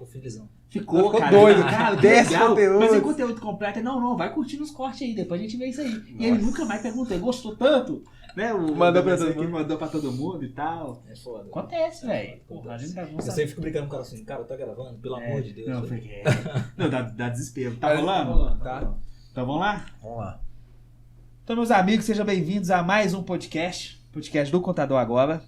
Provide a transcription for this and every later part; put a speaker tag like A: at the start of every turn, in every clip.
A: felizão.
B: Ficou
C: Ficou
B: cara,
C: doido,
B: cara,
C: desse
B: legal.
C: conteúdo.
B: Mas é conteúdo completo. Não, vai curtindo os cortes aí, depois a gente vê isso aí. E ele nunca mais perguntou, ele gostou tanto, né?
C: Mandou pra todo mundo.
B: Mandou pra todo mundo e tal.
A: É foda.
B: Acontece, velho.
A: Eu sempre fico brincando com o cara assim, cara, tá gravando? Pelo amor de Deus.
B: Não,
A: velho.
B: porque... Não, dá desespero. Tá
C: Mas
B: rolando?
C: tá.
B: Então vamos lá?
C: Vamos lá.
B: Então, meus amigos, sejam bem-vindos a mais um podcast do Contador Agora.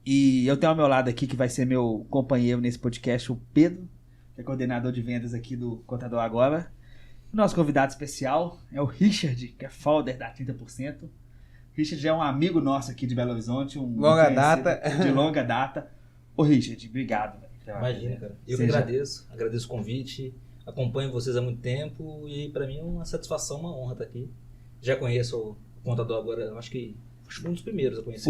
B: E eu tenho ao meu lado aqui, que vai ser meu companheiro nesse podcast, o Pedro, que é coordenador de vendas aqui do Contador Agora. O nosso convidado especial é o Richard, que é founder da 30%. O Richard já é um amigo nosso aqui de Belo Horizonte.
C: Longa data.
B: De longa data. Ô, Richard, obrigado. Velho,
A: Imagina, cara. Eu que agradeço o convite, acompanho vocês há muito tempo e pra mim é uma satisfação, uma honra estar aqui. Já conheço o Contador Agora, eu acho que um dos primeiros a conhecer.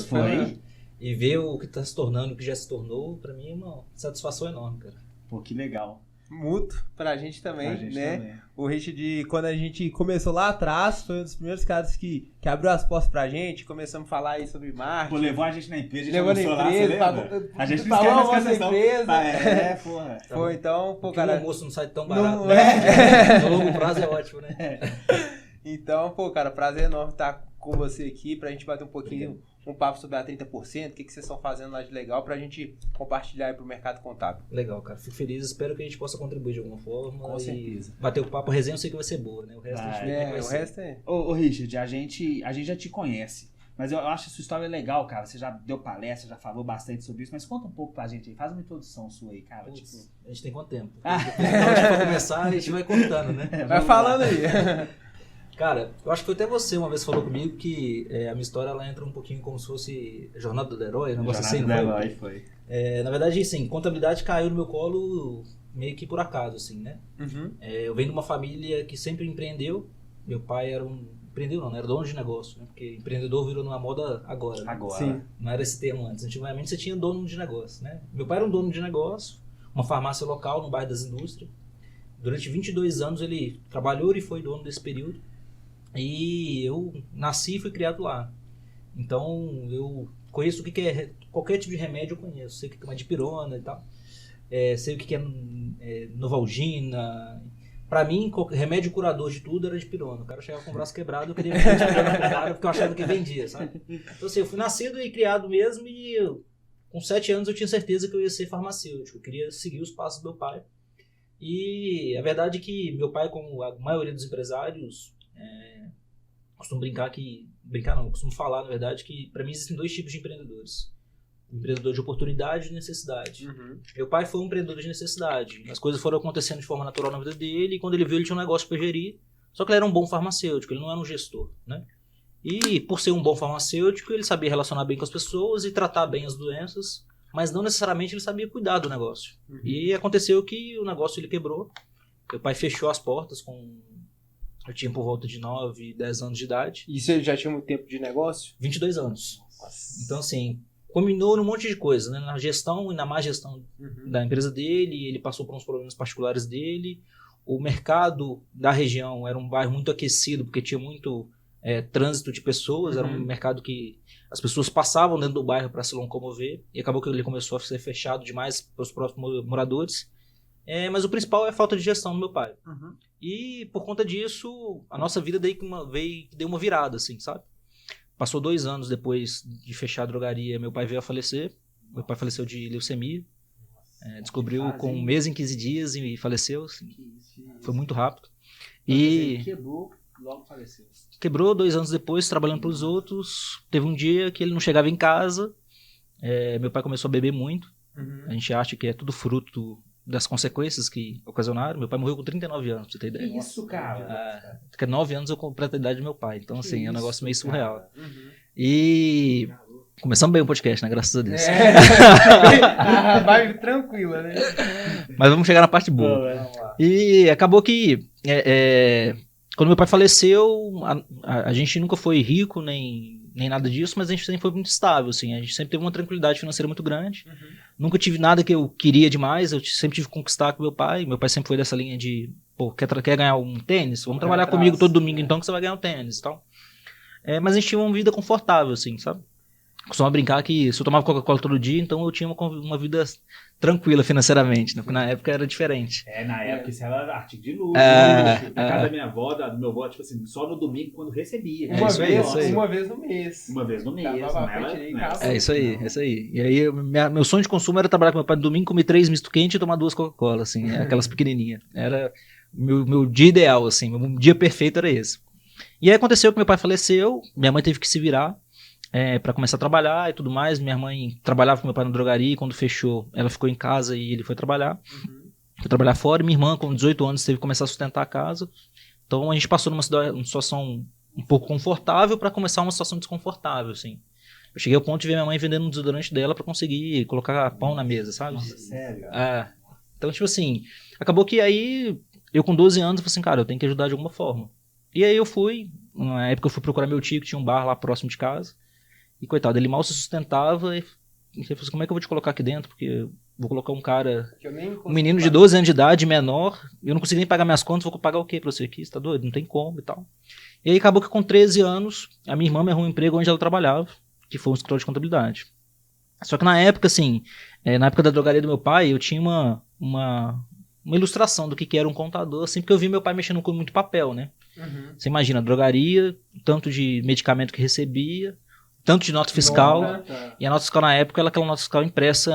B: Foi.
A: E ver o que está se tornando, o que já se tornou, pra mim é uma satisfação enorme, cara.
B: Pô, que legal.
C: Mútuo pra gente também,
B: Pra gente
C: né?
B: também.
C: O Richard, quando a gente começou lá atrás, foi um dos primeiros caras que abriu as portas pra gente, começamos a falar aí sobre
B: Pô,
C: marketing.
B: levou a gente na empresa, a gente
C: Levou na
B: almoçou lá,
C: empresa,
B: você lembra?
C: pagou-
B: A gente não
C: falou
B: esquece
C: a
B: essa questão.
C: empresa.
B: Porra.
C: Foi, então, pô,
A: Porque o
C: cara...
A: almoço não sai tão barato,
C: Não
A: né? No longo prazo é ótimo, né?
C: Então, pô, cara, prazer enorme estar com você aqui pra gente bater um pouquinho, um papo sobre a 30%, o que vocês estão fazendo lá de legal pra gente compartilhar aí pro mercado contábil.
A: Legal, cara. Fico feliz. Espero que a gente possa contribuir de alguma forma.
B: Com certeza.
A: Bater o papo. A resenha eu sei que vai ser boa, né? O resto a gente vê como vai
C: O
A: ser.
C: resto é...
B: Ô, Richard, a gente já te conhece, mas eu acho a sua história legal, cara. Você já deu palestra, já falou bastante sobre isso, mas conta um pouco pra gente aí. Faz uma introdução sua aí, cara.
A: Putz,
B: Tipo...
A: a gente tem quanto tempo? Pra começar, a gente vai contando, né?
C: Vai falando aí.
A: Cara, eu acho que foi até você uma vez falou comigo que a minha história ela entra um pouquinho como se fosse Jornada do Herói, um negócio assim.
B: Foi.
A: Na verdade, assim, contabilidade caiu no meu colo meio que por acaso, assim, né?
C: Uhum.
A: Eu venho de uma família que sempre empreendeu. Meu pai era empreendeu não, era dono de negócio, né? Porque empreendedor virou numa moda agora. Né?
B: Agora.
C: Sim.
A: Não era esse termo antes. Antigamente você tinha dono de negócio, né? Meu pai era um dono de negócio, uma farmácia local no bairro das Indústrias. Durante 22 anos ele trabalhou e foi dono desse período. E eu nasci e fui criado lá. Então eu conheço o que é qualquer tipo de remédio, eu conheço. Sei o que é uma dipirona e tal. Sei o que é Novalgina. Pra mim, remédio curador de tudo era dipirona. O cara chegava com o braço quebrado, eu queria vender dipirona pro cara porque eu achava que vendia, sabe? Então assim, eu fui nascido e criado mesmo e com 7 anos eu tinha certeza que eu ia ser farmacêutico. Eu queria seguir os passos do meu pai. E a verdade é que meu pai, como a maioria dos empresários, costumo eu costumo falar, na verdade, que pra mim existem 2 tipos de empreendedores. O empreendedor de oportunidade e de necessidade.
C: Uhum.
A: Meu pai foi um empreendedor de necessidade. As coisas foram acontecendo de forma natural na vida dele, e quando ele viu, ele tinha um negócio pra gerir. Só que ele era um bom farmacêutico, ele não era um gestor, né? E por ser um bom farmacêutico, ele sabia relacionar bem com as pessoas e tratar bem as doenças, mas não necessariamente ele sabia cuidar do negócio.
C: Uhum.
A: E aconteceu que o negócio ele quebrou. Meu pai fechou as portas eu tinha por volta de 9, 10 anos de idade.
C: E você já tinha muito tempo de negócio?
A: 22 anos. Então, assim, combinou num monte de coisa, né? Na gestão e na má gestão da empresa dele, ele passou por uns problemas particulares dele. O mercado da região era um bairro muito aquecido, porque tinha muito trânsito de pessoas, era um mercado que as pessoas passavam dentro do bairro para se locomover, e acabou que ele começou a ser fechado demais para os próximos moradores. Mas o principal é a falta de gestão do meu pai.
C: Uhum.
A: E por conta disso, a nossa vida deu uma virada, assim, sabe? Passou 2 anos depois de fechar a drogaria, meu pai veio a falecer. Meu pai faleceu de leucemia. Descobriu com 1 mês e 15 dias e faleceu. Assim. Foi muito rápido. E
B: quebrou, logo faleceu.
A: Quebrou 2 anos depois, trabalhando para os outros. Teve um dia que ele não chegava em casa. Meu pai começou a beber muito.
C: Uhum.
A: A gente acha que é tudo fruto das consequências que ocasionaram. Meu pai morreu com 39 anos, pra você ter ideia.
B: Que isso, cara?
A: Porque 9 anos eu completo a idade do meu pai. Então, assim, é um negócio meio surreal.
C: Uhum.
A: E começamos bem o podcast, né? Graças a Deus.
C: Vai tranquila, né?
A: Mas vamos chegar na parte boa. E acabou que quando meu pai faleceu, a gente nunca foi rico nem nada disso, mas a gente sempre foi muito estável, assim. A gente sempre teve uma tranquilidade financeira muito grande.
C: Uhum.
A: Nunca tive nada que eu queria demais. Eu sempre tive que conquistar com meu pai. Meu pai sempre foi dessa linha de, pô, quer ganhar um tênis? Vamos trabalhar comigo todo domingo, então, que você vai ganhar um tênis e tal. Mas a gente tinha uma vida confortável, assim, sabe? costumava brincar que se eu tomava Coca-Cola todo dia, então eu tinha uma vida tranquila financeiramente, né? Porque na época era diferente.
B: Na época isso era artigo de luxo.
A: É.
B: Na casa da minha avó, do meu avô, tipo assim, só no domingo quando recebia.
C: Uma vez no mês.
B: Uma vez no mês.
A: É isso aí. E aí, meu sonho de consumo era trabalhar com meu pai no domingo, comer 3 misto quente e tomar 2 Coca-Cola, assim, aquelas pequenininhas. Era meu dia ideal, assim, meu dia perfeito era esse. E aí aconteceu que meu pai faleceu, minha mãe teve que se virar pra começar a trabalhar e tudo mais. Minha mãe trabalhava com meu pai na drogaria e quando fechou, ela ficou em casa e ele foi trabalhar. Foi trabalhar fora e minha irmã, com 18 anos, teve que começar a sustentar a casa. Então a gente passou numa situação um pouco confortável para começar uma situação desconfortável, assim. Eu cheguei ao ponto de ver minha mãe vendendo um desodorante dela para conseguir colocar pão na mesa, sabe?
B: Nossa, sério?
A: Então, tipo assim, acabou que aí, eu com 12 anos, falei assim, cara, eu tenho que ajudar de alguma forma. E aí eu fui, na época eu fui procurar meu tio, que tinha um bar lá próximo de casa. E coitado, ele mal se sustentava e ele falou assim, como é que eu vou te colocar aqui dentro? Porque eu vou colocar um cara, um menino de 12 anos de idade, menor, eu não consigo nem pagar minhas contas, vou pagar o quê pra você aqui? Você tá doido? Não tem como e tal. E aí acabou que com 13 anos, a minha irmã me arrumou um emprego onde ela trabalhava, que foi um escritório de contabilidade. Só que na época, assim, na época da drogaria do meu pai, eu tinha uma ilustração do que era um contador, assim, porque eu vi meu pai mexendo com muito papel, né? Você imagina, a drogaria, tanto de medicamento que recebia, tanto de nota fiscal, e a nota fiscal na época era aquela nota fiscal impressa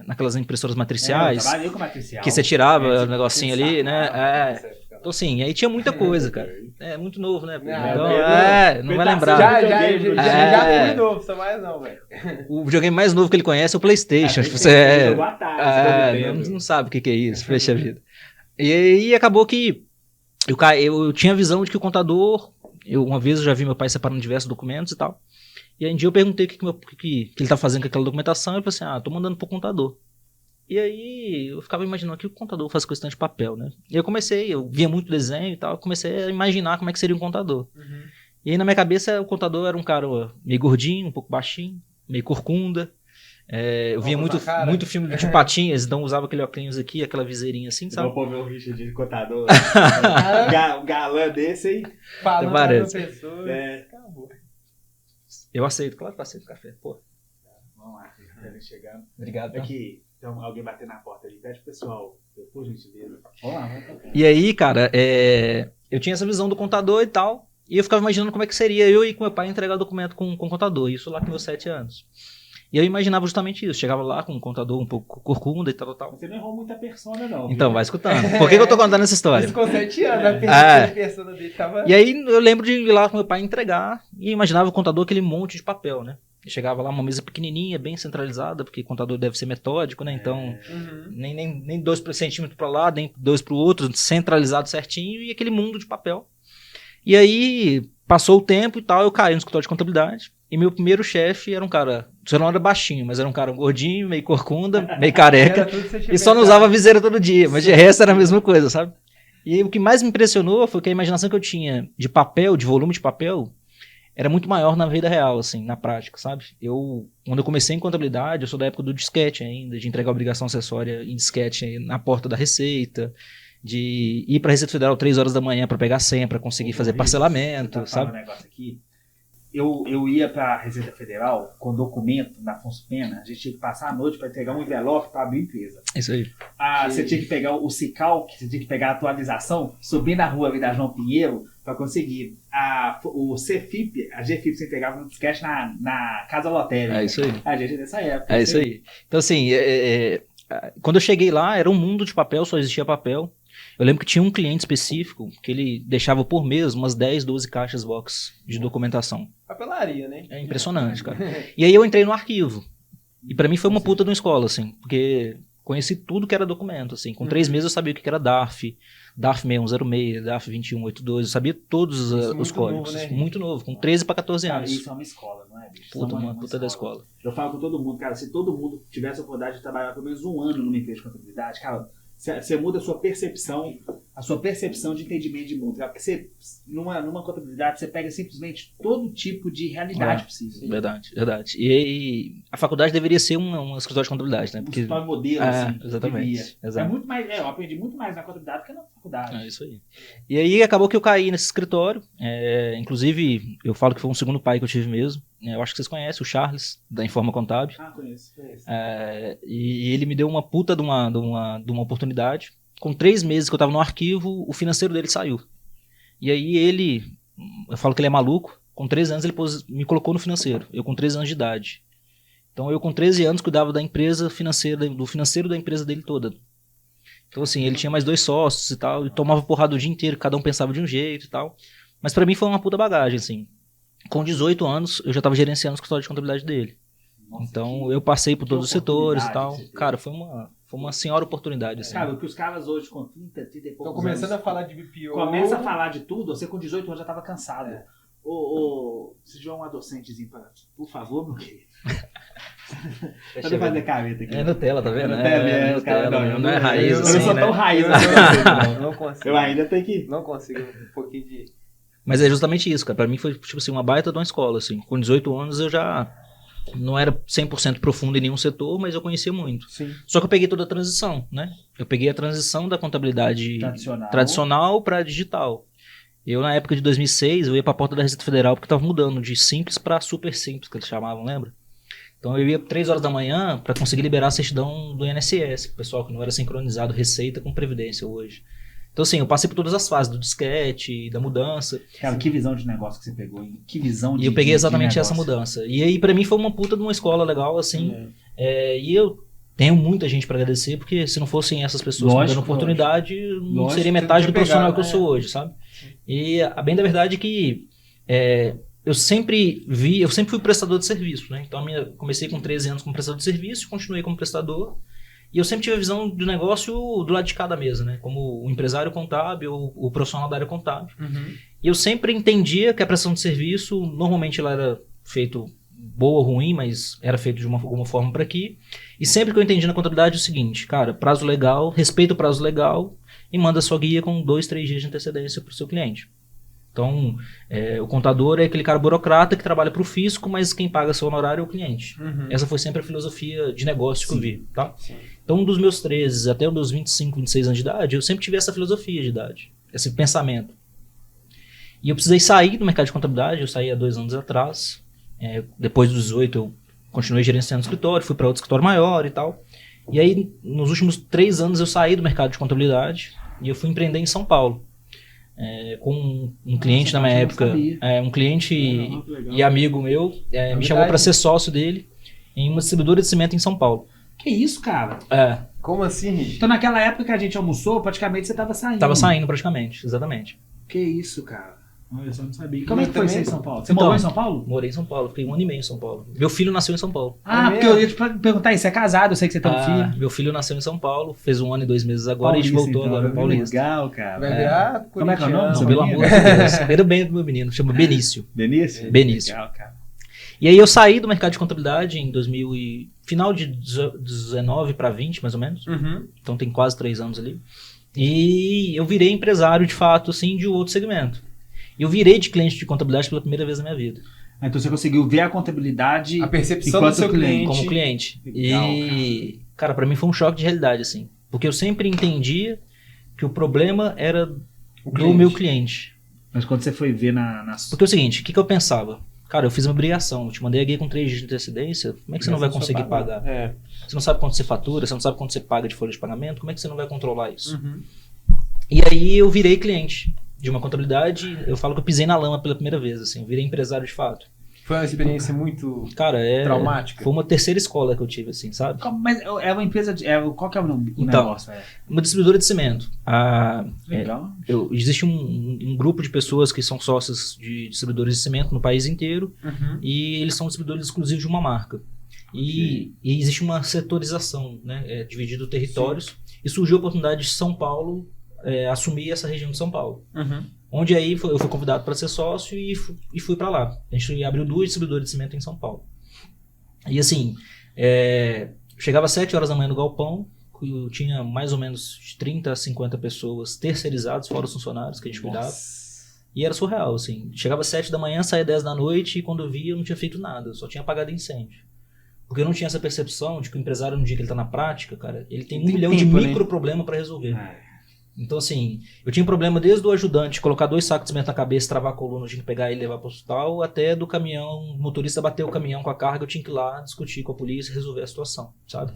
A: naquelas impressoras matriciais,
B: eu trabalhei com matricial,
A: que você tirava o negocinho ali, né? Então assim, aí tinha muita coisa, cara. É muito novo, né? Então, não vai lembrar.
C: Já fui novo, só mais não, velho.
A: O videogame mais novo que ele conhece é o PlayStation. Não sabe o que é isso, fecha a vida. E aí acabou que eu tinha a visão de que o contador, uma vez eu já vi meu pai separando diversos documentos e tal. E aí um dia eu perguntei o que ele tá fazendo com aquela documentação, e ele falou assim, tô mandando pro contador. E aí eu ficava imaginando que o contador faz questão de papel, né? E eu via muito desenho e tal, eu comecei a imaginar como é que seria um contador. E aí na minha cabeça o contador era um cara meio gordinho, um pouco baixinho, meio corcunda. Eu via muito filme de Patinhas, então usava aquele óculos aqui, aquela viseirinha assim, sabe?
B: Vou pôr meu Richard de contador. Um galã desse aí.
C: Falando com a pessoa.
B: Acabou.
A: Eu aceito, claro que eu aceito café, pô.
B: Vamos lá, tá chegando.
A: Obrigado.
B: Aqui, então alguém bater na porta ali, pede pro pessoal, por gentileza. Vamos lá,
A: E aí, cara, eu tinha essa visão do contador e tal, e eu ficava imaginando como é que seria eu ir com meu pai entregar o documento com o contador, isso lá com meus 7 anos. E eu imaginava justamente isso, chegava lá com um contador um pouco corcunda e tal.
B: Você não errou muita persona, não.
A: Então, vai escutando. Por que eu tô contando essa história?
C: Isso com 7 anos, a persona dele tava...
A: E aí eu lembro de ir lá com meu pai entregar, e imaginava o contador aquele monte de papel, né? Eu chegava lá, uma mesa pequenininha, bem centralizada, porque contador deve ser metódico, né? Então, nem 2 centímetros para lá, nem 2 para o outro, centralizado certinho, e aquele mundo de papel. E aí, passou o tempo e tal, eu caí no escritório de contabilidade, e meu primeiro chefe era um cara, você não era baixinho, mas era um cara gordinho, meio corcunda, meio careca, e só não usava viseira todo dia, mas de resto era a mesma coisa, sabe? E o que mais me impressionou foi que a imaginação que eu tinha de papel, de volume de papel, era muito maior na vida real, assim, na prática, sabe? Quando eu comecei em contabilidade, eu sou da época do disquete ainda, de entregar obrigação acessória em disquete na porta da Receita, de ir pra Receita Federal 3 horas da manhã pra pegar senha, pra conseguir fazer parcelamento, sabe?
B: Um negócio aqui. Eu ia pra Receita Federal com documento na Afonso Pena, a gente tinha que passar a noite pra entregar um envelope pra abrir a empresa.
A: Isso aí.
B: Você tinha que pegar o Cical, você tinha que pegar a atualização, subir na rua ali da João Pinheiro pra conseguir. O CFIP, a GFIP você entregava no disquete na Casa Lotérica.
A: É isso aí.
B: A gente dessa época.
A: É isso aí. Então assim, quando eu cheguei lá, era um mundo de papel, só existia papel. Eu lembro que tinha um cliente específico que ele deixava por mês umas 10, 12 caixas box de documentação.
C: Papelaria, né?
A: É impressionante, cara. E aí eu entrei no arquivo. E pra mim foi uma puta de uma escola, assim, porque conheci tudo que era documento, assim. Com 3 meses eu sabia o que era DARF, DARF 6106, DARF 2182, eu sabia todos os códigos.
C: Novo, né?
A: Muito novo, com 13 pra 14 anos.
B: Isso é uma escola, não é, bicho?
A: Puta, uma puta da escola.
B: Eu falo com todo mundo, cara, se todo mundo tivesse a oportunidade de trabalhar pelo menos um ano numa empresa de contabilidade, cara, você muda a sua percepção, a sua percepção de entendimento de mundo, cara. Porque você, numa contabilidade, você pega simplesmente todo tipo de realidade possível.
A: Verdade, verdade. E a faculdade deveria ser um escritório de contabilidade, né?
B: Porque um modelo, assim.
A: Exatamente.
B: É muito mais, eu aprendi muito mais na contabilidade do que na faculdade.
A: É isso aí. E aí acabou que eu caí nesse escritório. Inclusive, eu falo que foi um segundo pai que eu tive mesmo. Eu acho que vocês conhecem, o Charles, da Informa Contábil.
B: Ah, conheço.
A: E ele me deu uma puta de uma oportunidade. Com 3 meses que eu tava no arquivo, o financeiro dele saiu. E aí eu falo que ele é maluco, com 13 anos ele me colocou no financeiro, eu com 13 anos de idade. Então eu com 13 anos cuidava da empresa financeira, do financeiro da empresa dele toda. Então assim, ele tinha mais 2 sócios e tal, e tomava porrada o dia inteiro, cada um pensava de um jeito e tal. Mas pra mim foi uma puta bagagem, assim. Com 18 anos, eu já tava gerenciando o escritório de contabilidade dele. Nossa, então eu passei por todos os setores e tal. Cara, foi uma senhora oportunidade. Assim.
B: Cara, o que os caras hoje com 30 e poucos
C: estão começando a falar de BPO.
B: Começa a falar de tudo, você com 18 anos já tava cansado. Se tiver uma docentezinha, por favor, meu querido. Deixa eu fazer careta aqui.
A: É Nutella, tá vendo?
B: Não é
A: raiz
B: eu
A: assim,
B: não sou
A: né?
B: tão raiz
C: assim. Não consigo.
B: Eu ainda tenho que...
C: Não consigo. Um pouquinho de...
A: Mas é justamente isso, cara. Pra mim foi tipo assim, uma baita de uma escola. Assim. Com 18 anos eu já não era 100% profundo em nenhum setor, mas eu conhecia muito.
C: Sim.
A: Só que eu peguei toda a transição, né? Eu peguei a transição da contabilidade tradicional para digital. Eu, na época de 2006, eu ia pra porta da Receita Federal porque tava mudando de simples para super simples, que eles chamavam, lembra? Então eu ia 3 horas da manhã para conseguir liberar a certidão do INSS, o pessoal que não era sincronizado Receita com Previdência hoje. Então assim, eu passei por todas as fases do disquete, da mudança.
B: Cara, que visão de negócio que você pegou, hein? Que visão de
A: E eu peguei exatamente essa mudança. E aí pra mim foi uma puta de uma escola legal, assim. E eu tenho muita gente pra agradecer, porque se não fossem essas pessoas me dando oportunidade, não seria metade do profissional que eu sou hoje, sabe? E a bem da verdade é que eu sempre fui prestador de serviço, né? Então comecei com 13 anos como prestador de serviço, continuei como prestador. E eu sempre tive a visão do negócio do lado de cada mesa, né? Como o empresário contábil, o profissional da área contábil.
C: Uhum.
A: E eu sempre entendia que a prestação de serviço, normalmente ela era feito boa ou ruim, mas era feito de alguma forma para aqui. E sempre que eu entendi na contabilidade é o seguinte, cara, prazo legal, respeita o prazo legal e manda a sua guia com 2, 3 dias de antecedência para o seu cliente. Então, o contador é aquele cara burocrata que trabalha para o fisco, mas quem paga seu honorário é o cliente.
C: Uhum.
A: Essa foi sempre a filosofia de negócio que eu vi, tá?
C: Sim.
A: Então, dos meus 13 até os meus 25, 26 anos de idade, eu sempre tive essa filosofia de idade, esse pensamento. E eu precisei sair do mercado de contabilidade, eu saí há 2 anos atrás. Depois dos 18, eu continuei gerenciando o escritório, fui para outro escritório maior e tal. E aí, nos últimos 3 anos, eu saí do mercado de contabilidade e eu fui empreender em São Paulo. Com um cliente na minha época, um cliente e amigo meu, me chamou para ser sócio dele em uma distribuidora de cimento em São Paulo.
B: Que isso, cara?
C: Como assim, Rich?
B: Então naquela época que a gente almoçou, praticamente você tava saindo.
A: Tava saindo praticamente, exatamente.
B: Que isso, cara? Eu só não sabia. Como é que foi isso em São Paulo? Você morou em São Paulo?
A: Morei em São Paulo, fiquei 1 ano e meio em São Paulo. Meu filho nasceu em São Paulo.
B: Porque eu ia te perguntar isso, você é casado, eu sei que você tem um filho.
A: Meu filho nasceu em São Paulo, fez 1 ano e 2 meses agora
B: Paulista,
A: e a gente voltou
B: então,
A: agora. Paulista.
B: Legal, cara.
C: Vai virar
B: Como é que é o nome?
A: Pelo amor de Deus. Primeiro bem do meu menino, chama Benício.
B: Benício?
A: Benício.
B: Legal, cara.
A: E aí eu saí do mercado de contabilidade em final de 19 para 20, mais ou menos.
C: Uhum.
A: Então tem quase 3 anos ali. E eu virei empresário, de fato, assim, de outro segmento. Eu virei de cliente de contabilidade pela primeira vez na minha vida.
B: Então você conseguiu ver a contabilidade...
C: A percepção do seu cliente.
A: Como cliente.
B: Legal,
A: e, cara, pra mim foi um choque de realidade, assim. Porque eu sempre entendia que o problema era do meu cliente.
B: Mas quando você foi ver
A: Porque é o seguinte, o que eu pensava? Cara, eu fiz uma obrigação, eu te mandei a guia com 3 dias de antecedência, como é que você não vai conseguir pagar? Você não sabe quanto você fatura, você não sabe quanto você paga de folha de pagamento, como é que você não vai controlar isso?
C: Uhum.
A: E aí eu virei cliente de uma contabilidade, eu falo que eu pisei na lama pela primeira vez, assim, virei empresário de fato.
C: Foi uma experiência muito
A: traumática. Foi uma terceira escola que eu tive, assim, sabe?
B: Mas é uma empresa de... qual que é o nome do negócio?
A: Uma distribuidora de cimento.
B: Legal.
A: Existe um grupo de pessoas que são sócios de distribuidores de cimento no país inteiro, e eles são distribuidores exclusivos de uma marca. E existe uma setorização, né? Dividido territórios. Sim. E surgiu a oportunidade de São Paulo assumir essa região de São Paulo. Onde aí eu fui convidado para ser sócio e fui para lá. A gente abriu 2 distribuidores de cimento em São Paulo. E assim, chegava às 7 horas da manhã no galpão, eu tinha mais ou menos de 30 a 50 pessoas terceirizadas, fora os funcionários que a gente cuidava. E era surreal, assim. Chegava às 7 da manhã, saía 10 da noite e quando eu via eu não tinha feito nada, eu só tinha apagado incêndio. Porque eu não tinha essa percepção de que o empresário, no dia que ele tá na prática, cara, ele tem 1 milhão de micro problemas para resolver. Então, assim, eu tinha problema desde o ajudante colocar 2 sacos de cimento na cabeça, travar a coluna, eu tinha que pegar ele e levar para o hospital, até do caminhão, o motorista bater o caminhão com a carga, eu tinha que ir lá discutir com a polícia e resolver a situação, sabe?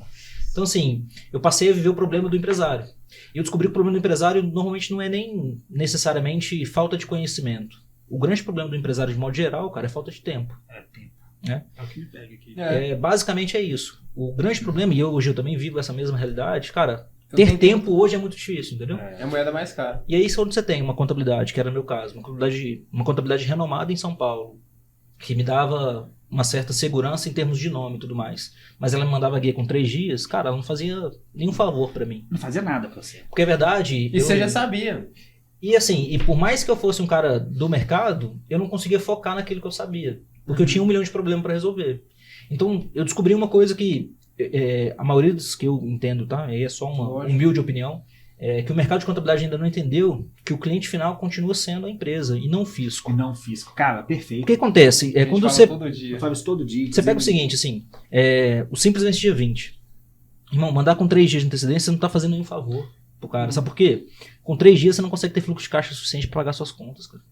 A: Então, assim, eu passei a viver o problema do empresário. E eu descobri que o problema do empresário normalmente não é nem necessariamente falta de conhecimento. O grande problema do empresário, de modo geral, cara, é falta de tempo.
B: Tempo.
A: É
B: o que me pega aqui.
A: Basicamente é isso. O grande problema, e hoje eu também vivo essa mesma realidade, cara, ter tempo hoje é muito difícil, entendeu?
C: É a moeda mais cara.
A: E aí, quando você tem uma contabilidade, que era o meu caso, uma contabilidade renomada em São Paulo, que me dava uma certa segurança em termos de nome e tudo mais, mas ela me mandava guia com 3 dias, cara, ela não fazia nenhum favor pra mim.
B: Não fazia nada pra você.
A: Porque é verdade...
C: E você já sabia.
A: E assim, e por mais que eu fosse um cara do mercado, eu não conseguia focar naquilo que eu sabia. Porque eu tinha 1 milhão de problemas pra resolver. Então, eu descobri uma coisa que a maioria dos que eu entendo, tá? Aí é só uma humilde opinião, que o mercado de contabilidade ainda não entendeu que o cliente final continua sendo a empresa e não o fisco.
B: E não o fisco. Cara, perfeito.
A: O que acontece? Quando você...
B: Eu falo isso todo dia.
A: Você pega o seguinte, assim, o simples vence dia 20. Irmão, mandar com 3 dias de antecedência, você não tá fazendo nenhum favor pro cara. Sabe por quê? Com 3 dias você não consegue ter fluxo de caixa suficiente para pagar suas contas, cara.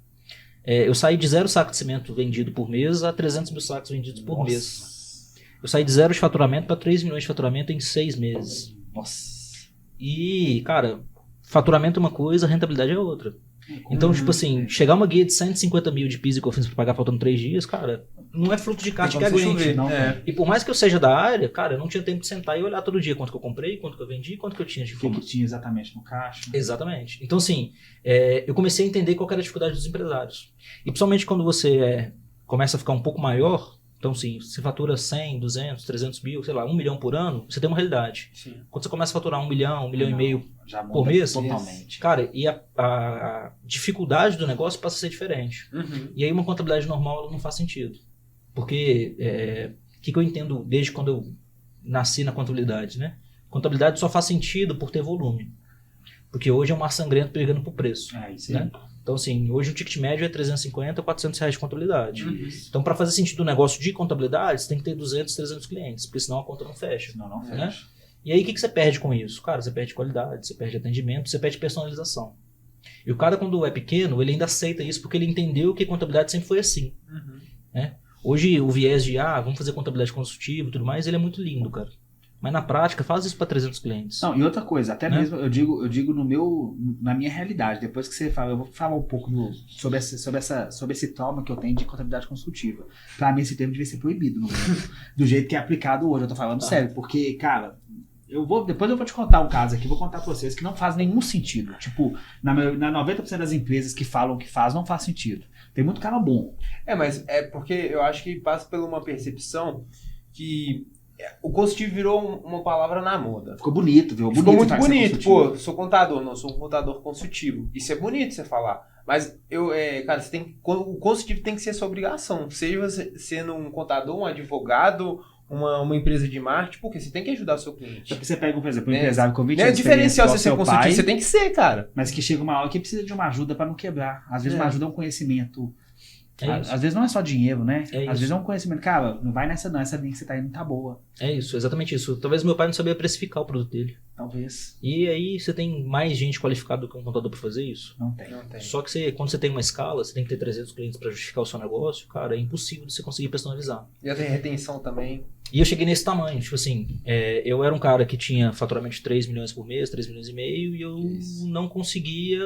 A: Eu saí de 0 saco de cimento vendido por mês a 300 mil sacos vendidos por mês. Eu saí de 0 de faturamento para 3 milhões de faturamento em 6 meses.
B: Nossa.
A: E, cara, faturamento é uma coisa, rentabilidade é outra. Então, tipo assim, chegar uma guia de 150 mil de PIS e COFINS para pagar faltando 3 dias, cara, não é fluxo de caixa que aguente. E por mais que eu seja da área, cara, eu não tinha tempo de sentar e olhar todo dia quanto que eu comprei, quanto que eu vendi, quanto que eu tinha de
B: fundo. O que tinha exatamente no caixa.
A: Exatamente. Então, assim, eu comecei a entender qual era a dificuldade dos empresários. E principalmente quando você começa a ficar um pouco maior, então, sim, você fatura 100, 200, 300 mil, sei lá, 1 milhão por ano, você tem uma realidade. Sim. Quando você começa a faturar 1 milhão, 1 milhão e meio por mês,
B: totalmente.
A: Cara, e a dificuldade do negócio passa a ser diferente. E aí uma contabilidade normal ela não faz sentido. Porque, o que eu entendo desde quando eu nasci na contabilidade, né? Contabilidade só faz sentido por ter volume. Porque hoje é um mar sangrento pegando por preço.
B: Isso
A: né? Então, assim, hoje o ticket médio é 350, 400 reais de contabilidade. Então, para fazer sentido o negócio de contabilidade, você tem que ter 200, 300 clientes, porque senão a conta não fecha.
B: Não fecha.
A: Né? E aí, o que você perde com isso? Cara, você perde qualidade, você perde atendimento, você perde personalização. E o cara, quando é pequeno, ele ainda aceita isso, porque ele entendeu que contabilidade sempre foi assim. Né? Hoje, o viés de, vamos fazer contabilidade consultiva e tudo mais, ele é muito lindo, cara. Mas na prática, faz isso para 300 clientes.
B: Não, e outra coisa, até mesmo eu digo na minha realidade, depois que você fala, eu vou falar um pouco sobre esse trauma que eu tenho de contabilidade consultiva. Pra mim, esse termo devia ser proibido no mundo, do jeito que é aplicado hoje, eu tô falando sério, porque, cara, depois eu vou te contar um caso aqui, vou contar pra vocês que não faz nenhum sentido. Tipo, na 90% das empresas que falam que faz, não faz sentido. Tem muito cara bom.
C: Mas é porque eu acho que passa por uma percepção que o consultivo virou uma palavra na moda.
B: Ficou bonito, viu?
C: Ficou muito bonito. Pô, sou contador, não sou um contador consultivo. Isso é bonito você falar. Mas, cara, o consultivo tem que ser sua obrigação. Seja você sendo um contador, um advogado, uma empresa de marketing, porque você tem que ajudar o seu cliente.
B: Você pega, por exemplo, um empresário com 20
C: anos de diferencial você ser consultivo, você tem que ser, cara.
B: Mas que chega uma hora que precisa de uma ajuda para não quebrar. Às vezes uma ajuda é um conhecimento. Às vezes não é só dinheiro, né? Às vezes é um conhecimento. Cara, não vai nessa não, essa linha que você tá indo não tá boa.
A: É isso, exatamente isso. Talvez meu pai não sabia precificar o produto dele.
B: Talvez.
A: E aí você tem mais gente qualificada do que um contador pra fazer isso?
B: Não tem.
A: Só que quando você tem uma escala, você tem que ter 300 clientes pra justificar o seu negócio, cara, é impossível de você conseguir personalizar.
C: E tem retenção também.
A: E eu cheguei nesse tamanho, tipo assim, eu era um cara que tinha faturamento de 3 milhões por mês, 3 milhões e meio, e eu não conseguia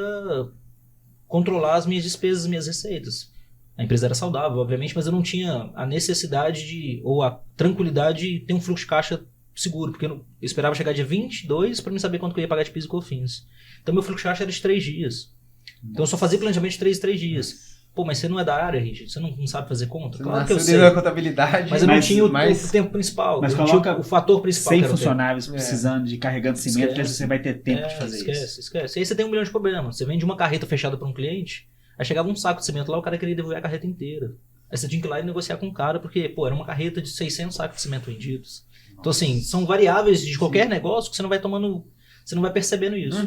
A: controlar as minhas despesas, as minhas receitas. A empresa era saudável, obviamente, mas eu não tinha a necessidade ou a tranquilidade de ter um fluxo de caixa seguro, porque eu esperava chegar dia 22 para me saber quanto que eu ia pagar de PIS e COFINS. Então meu fluxo de caixa era de 3 dias. Então eu só fazia planejamento de 3 dias. Pô, mas você não é da área, Richard? Você não sabe fazer conta?
C: Você
A: claro que eu sei.
C: Da contabilidade.
A: Mas eu não tinha o tempo principal.
B: Mas
A: eu tinha o fator principal.
B: 100 funcionários precisando de carregando cimento, você vai ter tempo de fazer isso.
A: Esquece. Aí você tem 1 milhão de problemas. Você vende uma carreta fechada para um cliente, aí chegava um saco de cimento lá, o cara queria devolver a carreta inteira. Aí você tinha que ir lá e negociar com o cara, porque, era uma carreta de 600 sacos de cimento vendidos. Então, assim, são variáveis de qualquer negócio que você não vai tomando, você não vai percebendo isso.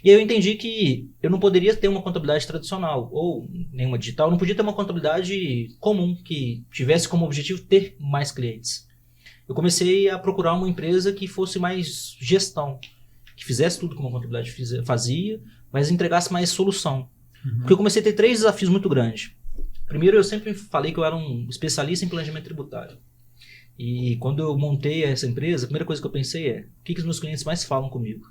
A: E aí eu entendi que eu não poderia ter uma contabilidade tradicional, ou nenhuma digital, eu não podia ter uma contabilidade comum, que tivesse como objetivo ter mais clientes. Eu comecei a procurar uma empresa que fosse mais gestão, que fizesse tudo como a contabilidade fazia, mas entregasse mais solução. Porque eu comecei a ter 3 desafios muito grandes. Primeiro, eu sempre falei que eu era um especialista em planejamento tributário. E quando eu montei essa empresa, a primeira coisa que eu pensei é, o que os meus clientes mais falam comigo?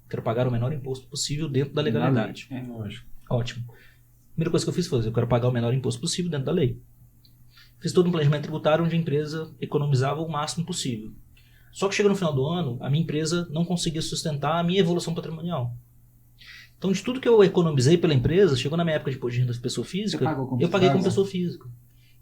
A: Quero pagar o menor imposto possível dentro da legalidade.
C: É lógico.
A: Ótimo. A primeira coisa que eu fiz foi, eu quero pagar o menor imposto possível dentro da lei. Fiz todo um planejamento tributário onde a empresa economizava o máximo possível. Só que chegou no final do ano, a minha empresa não conseguia sustentar a minha evolução patrimonial. Então, de tudo que eu economizei pela empresa, chegou na minha época de imposto de renda de pessoa física, eu paguei como pessoa física.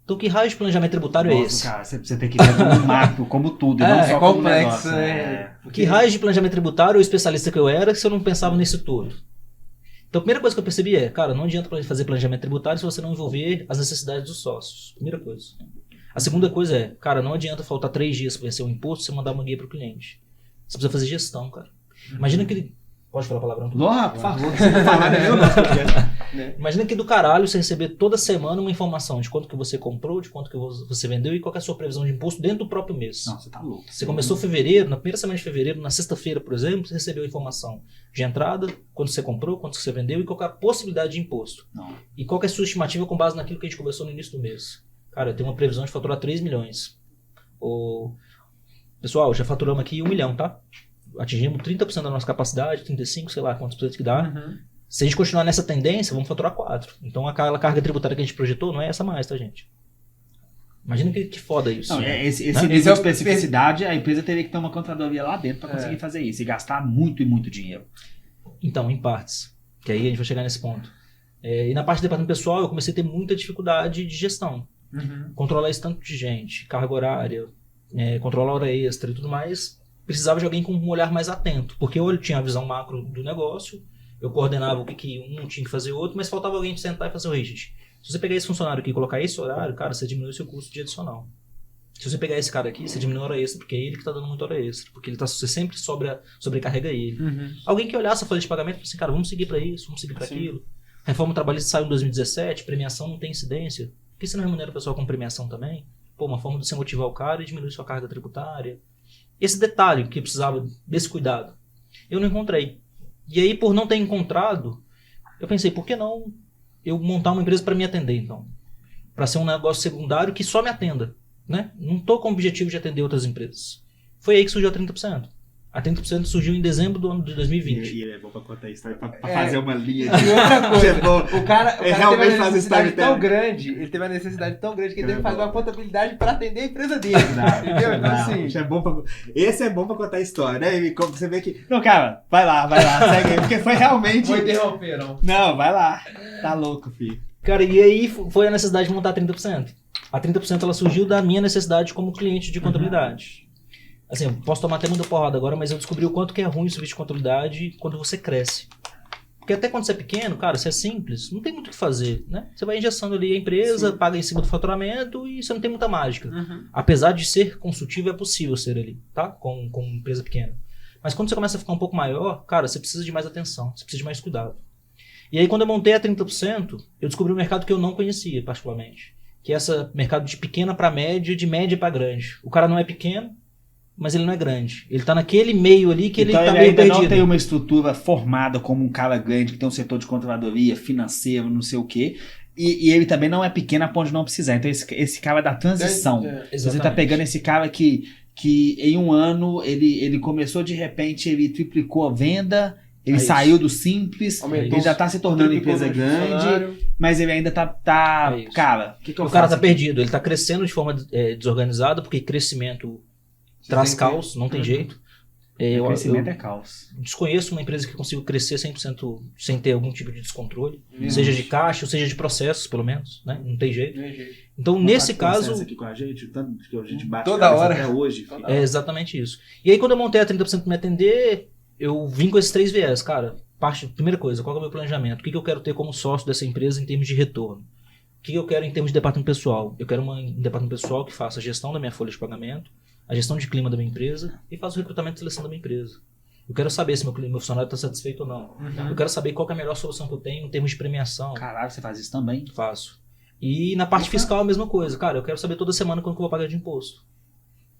A: Então, que raio de planejamento tributário é esse?
B: Cara, você tem que ver como macro, como tudo, não só como
C: complexo,
B: negócio.
A: Que raio de planejamento tributário o especialista que eu era, se eu não pensava nisso todo? Então, a primeira coisa que eu percebi é, cara, não adianta fazer planejamento tributário se você não envolver as necessidades dos sócios. Primeira coisa. A segunda coisa é, cara, não adianta faltar 3 dias para vencer o imposto e você mandar uma guia para o cliente. Você precisa fazer gestão, cara. Imagina que ele... Pode falar palavrão?
B: Não, por favor. Você não falar, né?
A: Imagina que do caralho você receber toda semana uma informação de quanto que você comprou, de quanto que você vendeu e qual que é a sua previsão de imposto dentro do próprio mês.
B: Não, você tá louco.
A: Você começou em fevereiro, na primeira semana de fevereiro, na sexta-feira, por exemplo, você recebeu a informação de entrada, quanto você comprou, quanto você vendeu e qual que é a possibilidade de imposto.
B: Não.
A: E qual que é a sua estimativa com base naquilo que a gente conversou no início do mês. Cara, eu tenho uma previsão de faturar 3 milhões. Pessoal, já faturamos aqui 1 milhão, tá? Atingimos 30% da nossa capacidade, 35%, sei lá quantos por cento que dá. Se a gente continuar nessa tendência, vamos faturar 4. Então aquela carga tributária que a gente projetou não é essa mais, tá, gente? Imagina que foda isso.
B: Não, esse nível de especificidade, a empresa teria que ter uma contadoria lá dentro para conseguir fazer isso e gastar muito e muito dinheiro.
A: Então, em partes. Que aí a gente vai chegar nesse ponto. E na parte do departamento pessoal, eu comecei a ter muita dificuldade de gestão. Controlar esse tanto de gente, carga horária, controlar hora extra e tudo mais. Precisava de alguém com um olhar mais atento, porque eu tinha a visão macro do negócio, eu coordenava o que um tinha que fazer outro, mas faltava alguém de sentar e fazer o Richard. Se você pegar esse funcionário aqui e colocar esse horário, cara, você diminui o seu custo de adicional. Se você pegar esse cara aqui, você diminui a hora extra, porque é ele que está dando muita hora extra, porque você sempre sobrecarrega ele. Alguém que olhasse a folha de pagamento e falasse assim, cara, vamos seguir para isso, vamos seguir para aquilo. A reforma trabalhista saiu em 2017, premiação não tem incidência. Por que você não remunera o pessoal com premiação também? Pô, uma forma de você motivar o cara e diminuir sua carga tributária. Esse detalhe que precisava desse cuidado, eu não encontrei. E aí, por não ter encontrado, eu pensei, por que não eu montar uma empresa para me atender, então? Para ser um negócio secundário que só me atenda, né? Não estou com o objetivo de atender outras empresas. Foi aí que surgiu a 30%. A 30% surgiu em dezembro do ano de 2020.
B: E ele é bom pra contar a história, pra fazer uma linha de...
C: E outra coisa, o cara
B: realmente
C: teve uma
B: faz
C: necessidade
B: storytelling.
C: tão grande, ele teve uma necessidade tão grande que ele teve que fazer uma contabilidade pra atender a empresa dele.
B: Não,
C: Entendeu? Então,
B: não,
C: assim,
B: isso é bom pra... Esse é bom pra contar a história, né? E como você vê que... Não, cara, vai lá, segue aí, porque foi realmente...
C: vou interromper, não.
B: Não, vai lá. Tá louco, filho.
A: Cara, e aí foi a necessidade de montar 30%. A 30% ela surgiu da minha necessidade como cliente de contabilidade. Assim, eu posso tomar até muita porrada agora, mas eu descobri o quanto que é ruim o serviço de contabilidade quando você cresce. Porque até quando você é pequeno, cara, você é simples, não tem muito o que fazer, né? Você vai engessando ali a empresa, paga em cima do faturamento e você não tem muita mágica. Apesar de ser consultivo, é possível ser ali, tá? Com empresa pequena. Mas quando você começa a ficar um pouco maior, cara, você precisa de mais atenção, você precisa de mais cuidado. E aí quando eu montei a 30%, eu descobri um mercado que eu não conhecia particularmente. Que é esse mercado de pequena para média, de média para grande. O cara não é pequeno, mas ele não é grande. Ele tá naquele meio ali que
B: então
A: ele tá
B: ele
A: meio
B: ainda
A: perdido.
B: não tem uma estrutura formada como um cara grande, que tem um setor de controladoria, financeiro, não sei o quê. E ele também não é pequeno a ponto de não precisar. Então esse cara é da transição. Você tá pegando esse cara que em um ano ele começou de repente, ele triplicou a venda, ele saiu do simples, ele já tá se tornando empresa grande, mas ele ainda tá cara, o que eu faço?
A: O cara tá
B: aqui?
A: perdido, ele tá crescendo de forma desorganizada, porque crescimento traz caos, não tem jeito.
B: O crescimento é caos.
A: Desconheço uma empresa que consiga crescer 100% sem ter algum tipo de descontrole, seja de caixa, ou seja de processos, pelo menos, né? Não tem jeito. Então, nesse caso...
B: Aqui com a gente, tanto que a gente bate
C: toda hora
B: até hoje.
A: É exatamente isso. E aí, quando eu montei a 30% para me atender, eu vim com esses 3 viés, cara. Primeira coisa, qual é o meu planejamento? O que eu quero ter como sócio dessa empresa em termos de retorno? O que eu quero em termos de departamento pessoal? Eu quero um departamento pessoal que faça a gestão da minha folha de pagamento, a gestão de clima da minha empresa e faço o recrutamento e seleção da minha empresa. Eu quero saber se meu funcionário está satisfeito ou não. Eu quero saber qual que é a melhor solução que eu tenho em termos de premiação.
B: Caralho, você faz isso também?
A: Faço. E na parte fiscal a mesma coisa. Cara, eu quero saber toda semana quanto que eu vou pagar de imposto.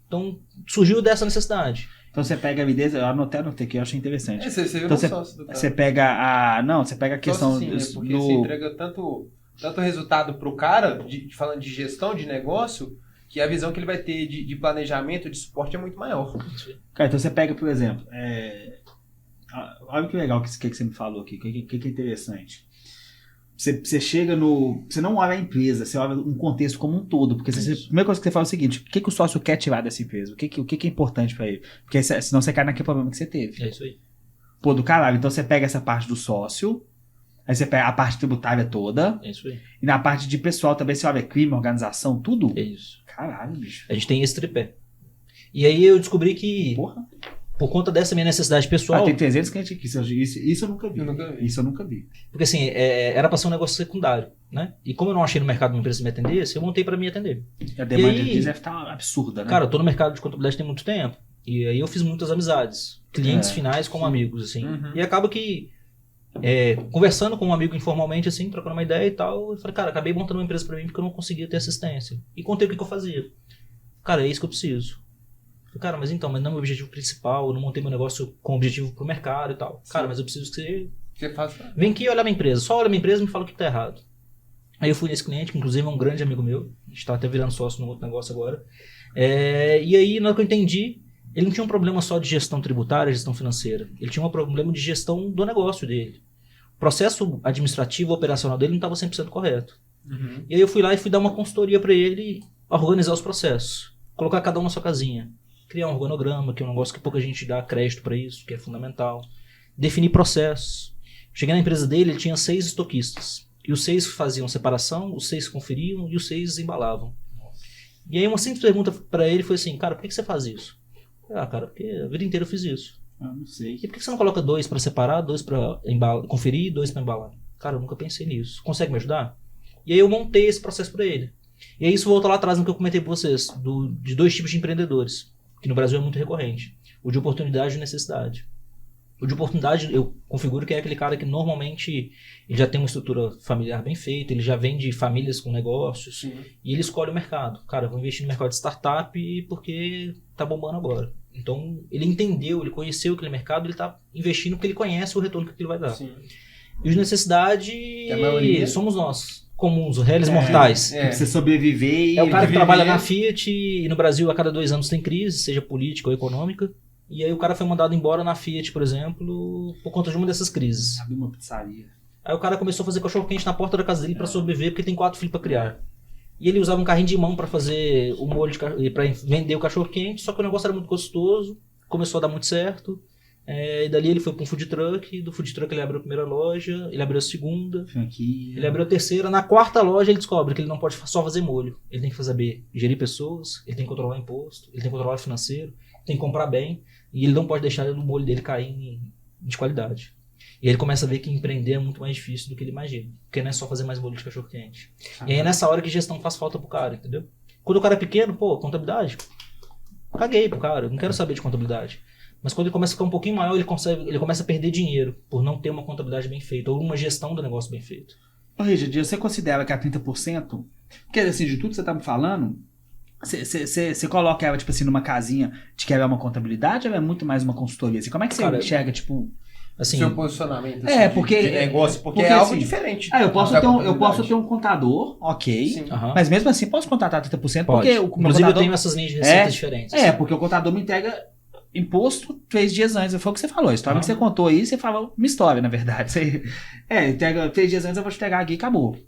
A: Então, surgiu dessa necessidade.
B: Então você pega a evidência, eu anotei aqui, eu achei interessante.
C: Você virou
B: Então
C: sócio do cara.
B: você pega a... Não, você pega a questão...
C: Sócio, sim, porque você entrega tanto resultado pro cara, falando de gestão de negócio, que a visão que ele vai ter de planejamento, de suporte é muito maior.
B: Cara, então você pega, por exemplo, olha que legal que você me falou aqui, que é interessante. Você chega no... Você não olha a empresa, você olha um contexto como um todo. Porque a primeira coisa que você fala é o seguinte, o que o sócio quer tirar dessa empresa? O que é importante pra ele? Porque senão você cai naquele problema que você teve.
A: É isso aí.
B: Pô, do caralho. Então você pega essa parte do sócio, aí você pega a parte tributária toda.
A: É isso aí.
B: E na parte de pessoal também você olha crime, organização, tudo.
A: É isso.
B: Caralho, bicho.
A: A gente tem esse tripé. E aí eu descobri que,
B: Porra.
A: por conta dessa minha necessidade pessoal...
B: Tem 300 clientes aqui. Isso eu nunca vi. Isso eu nunca vi.
A: Porque assim, era pra ser um negócio secundário, né? E como eu não achei no mercado uma empresa que me atendesse, eu montei pra me atender.
B: A demanda
A: E aí,
B: deles deve estar absurda, né?
A: Cara, eu tô no mercado de contabilidade tem muito tempo. E aí eu fiz muitas amizades. Clientes finais como amigos, assim. E acaba que, conversando com um amigo informalmente, assim, trocando uma ideia e tal, eu falei, cara, acabei montando uma empresa pra mim porque eu não conseguia ter assistência. E contei o que eu fazia. Cara, é isso que eu preciso. Falei, cara, mas não é meu objetivo principal, eu não montei meu negócio com objetivo pro mercado e tal. Cara, mas eu preciso que você
C: faça.
A: Vem aqui olhar minha empresa, só olha minha empresa e me fala o que tá errado. Aí eu fui nesse cliente, que inclusive é um grande amigo meu, a gente tá até virando sócio no outro negócio agora. E aí, na hora que eu entendi, ele não tinha um problema só de gestão tributária, gestão financeira. Ele tinha um problema de gestão do negócio dele. O processo administrativo, operacional dele não estava 100% correto. E aí eu fui lá e fui dar uma consultoria para ele organizar os processos. Colocar cada um na sua casinha. Criar um organograma, que é um negócio que pouca gente dá crédito para isso, que é fundamental. Definir processos. Cheguei na empresa dele, ele tinha 6 estoquistas. E os 6 faziam separação, os 6 conferiam e os 6 embalavam. E aí uma simples pergunta para ele foi assim, cara, por que você faz isso? Cara, porque a vida inteira eu fiz isso.
B: Não sei.
A: E por que você não coloca 2 para separar, 2 para conferir e 2 para embalar? Cara, eu nunca pensei nisso. Consegue me ajudar? E aí eu montei esse processo para ele. E aí isso volta lá atrás no que eu comentei para vocês, de 2 tipos de empreendedores, que no Brasil é muito recorrente. O de oportunidade e o necessidade. O de oportunidade, eu configuro que é aquele cara que normalmente ele já tem uma estrutura familiar bem feita, ele já vem de famílias com negócios, e ele escolhe o mercado. Cara, eu vou investir no mercado de startup porque tá bombando agora. Então, ele entendeu, ele conheceu aquele mercado, ele tá investindo porque ele conhece o retorno que aquilo vai dar. E o de necessidade, somos nós, comuns, réis mortais.
B: Você sobreviver e...
A: É o cara que trabalha na Fiat e no Brasil a cada 2 anos tem crise, seja política ou econômica. E aí o cara foi mandado embora na Fiat, por exemplo, por conta de uma dessas crises.
B: Abriu uma pizzaria.
A: Aí o cara começou a fazer cachorro-quente na porta da casa dele pra sobreviver, porque tem 4 filhos pra criar. E ele usava um carrinho de mão pra fazer o molho, pra vender o cachorro-quente, só que o negócio era muito gostoso, começou a dar muito certo. E dali ele foi pra um food truck, e do food truck ele abriu a primeira loja, ele abriu a segunda, ele abriu a terceira. Na 4ª loja ele descobre que ele não pode só fazer molho, ele tem que saber gerir pessoas, ele tem que controlar imposto, ele tem que controlar o financeiro, tem que comprar bem, e ele não pode deixar o molho dele cair de qualidade. E aí ele começa a ver que empreender é muito mais difícil do que ele imagina, porque não é só fazer mais molho de cachorro-quente. E aí é nessa hora que gestão faz falta pro cara, entendeu? Quando o cara é pequeno, contabilidade, caguei pro cara, eu não quero saber de contabilidade. Mas quando ele começa a ficar um pouquinho maior, ele começa a perder dinheiro por não ter uma contabilidade bem feita ou uma gestão do negócio bem feita.
B: Ô, Richard, você considera que a 30%, porque assim, de tudo que você tá me falando, você coloca ela, tipo assim, numa casinha de que ela é uma contabilidade ou é muito mais uma consultoria? Assim, como é que você enxerga, tipo...
A: Assim,
C: seu posicionamento assim,
B: porque,
C: de negócio, porque é algo
B: assim,
C: diferente.
B: Eu posso ter um contador, ok, mas mesmo assim posso contratar 30%, porque o
A: inclusive
B: contador,
A: eu tenho essas linhas de receitas diferentes.
B: Porque o contador me entrega imposto 3 dias antes. Foi o que você falou, a história que você contou aí, você falou uma história, na verdade. Você, entrega 3 dias antes, eu vou te entregar aqui e acabou.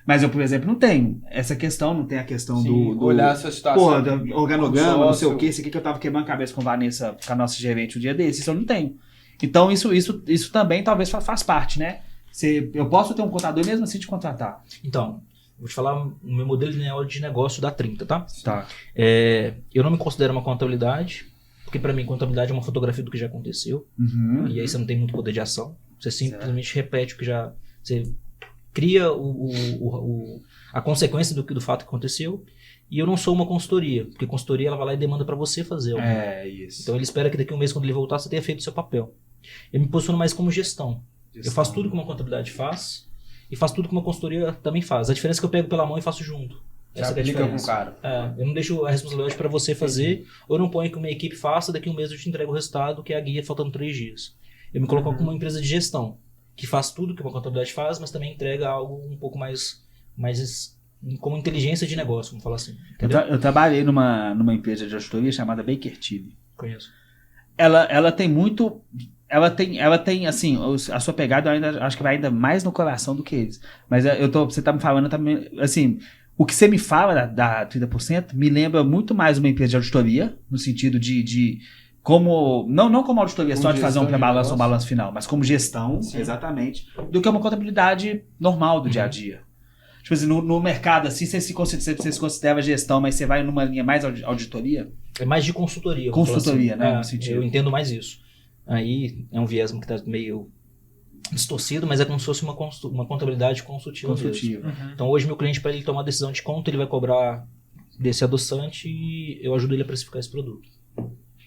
B: Mas eu, por exemplo, não tenho essa questão, não tem a questão do
C: olhar a sua situação,
B: do organograma, não sei o que, isso aqui que eu tava quebrando a cabeça com a Vanessa, com a nossa gerente um dia desse, isso eu não tenho. Então isso também talvez faz parte, né? Eu posso ter um contador e mesmo assim te contratar.
A: Então, vou te falar, o meu modelo de negócio dá 30, tá?
B: Tá.
A: Eu não me considero uma contabilidade, porque para mim contabilidade é uma fotografia do que já aconteceu, e aí você não tem muito poder de ação. Você simplesmente repete o que já... Você cria a consequência do fato que aconteceu. E eu não sou uma consultoria, porque consultoria ela vai lá e demanda para você fazer.
B: Isso.
A: Então ele espera que daqui a um mês, quando ele voltar, você tenha feito o seu papel. Eu me posiciono mais como gestão. Eu faço tudo que uma contabilidade faz e faço tudo que uma consultoria também faz. A diferença é que eu pego pela mão e faço junto.
C: Já
A: Essa é a
C: aplica com o
A: diferença.
C: cara.
A: Eu não deixo a responsabilidade para você fazer, ou não ponho que uma equipe faça, daqui a um mês eu te entrego o resultado, que é a guia faltando 3 dias. Eu me coloco como uma empresa de gestão, que faz tudo que uma contabilidade faz, mas também entrega algo um pouco mais como inteligência de negócio, vamos falar assim. Entendeu?
B: Eu trabalhei numa empresa de auditoria chamada Baker Tilly.
A: Conheço.
B: Ela tem muito... Ela tem, assim, a sua pegada eu ainda acho que vai ainda mais no coração do que eles. Mas você tá me falando também, assim, o que você me fala da 30% me lembra muito mais uma empresa de auditoria, no sentido de como, não como auditoria, só de fazer um pré-balanço ou balanço final, mas como gestão, exatamente, do que uma contabilidade normal do dia a dia. Tipo assim, no mercado, assim, você se considera gestão, mas você vai numa linha mais auditoria?
A: É mais de consultoria.
B: Consultoria,
A: assim.
B: né? No sentido.
A: Eu entendo mais isso. Aí é um viés que está meio distorcido, mas é como se fosse uma contabilidade consultiva. Então hoje meu cliente, para ele tomar a decisão de quanto ele vai cobrar desse adoçante, eu ajudo ele a precificar esse produto.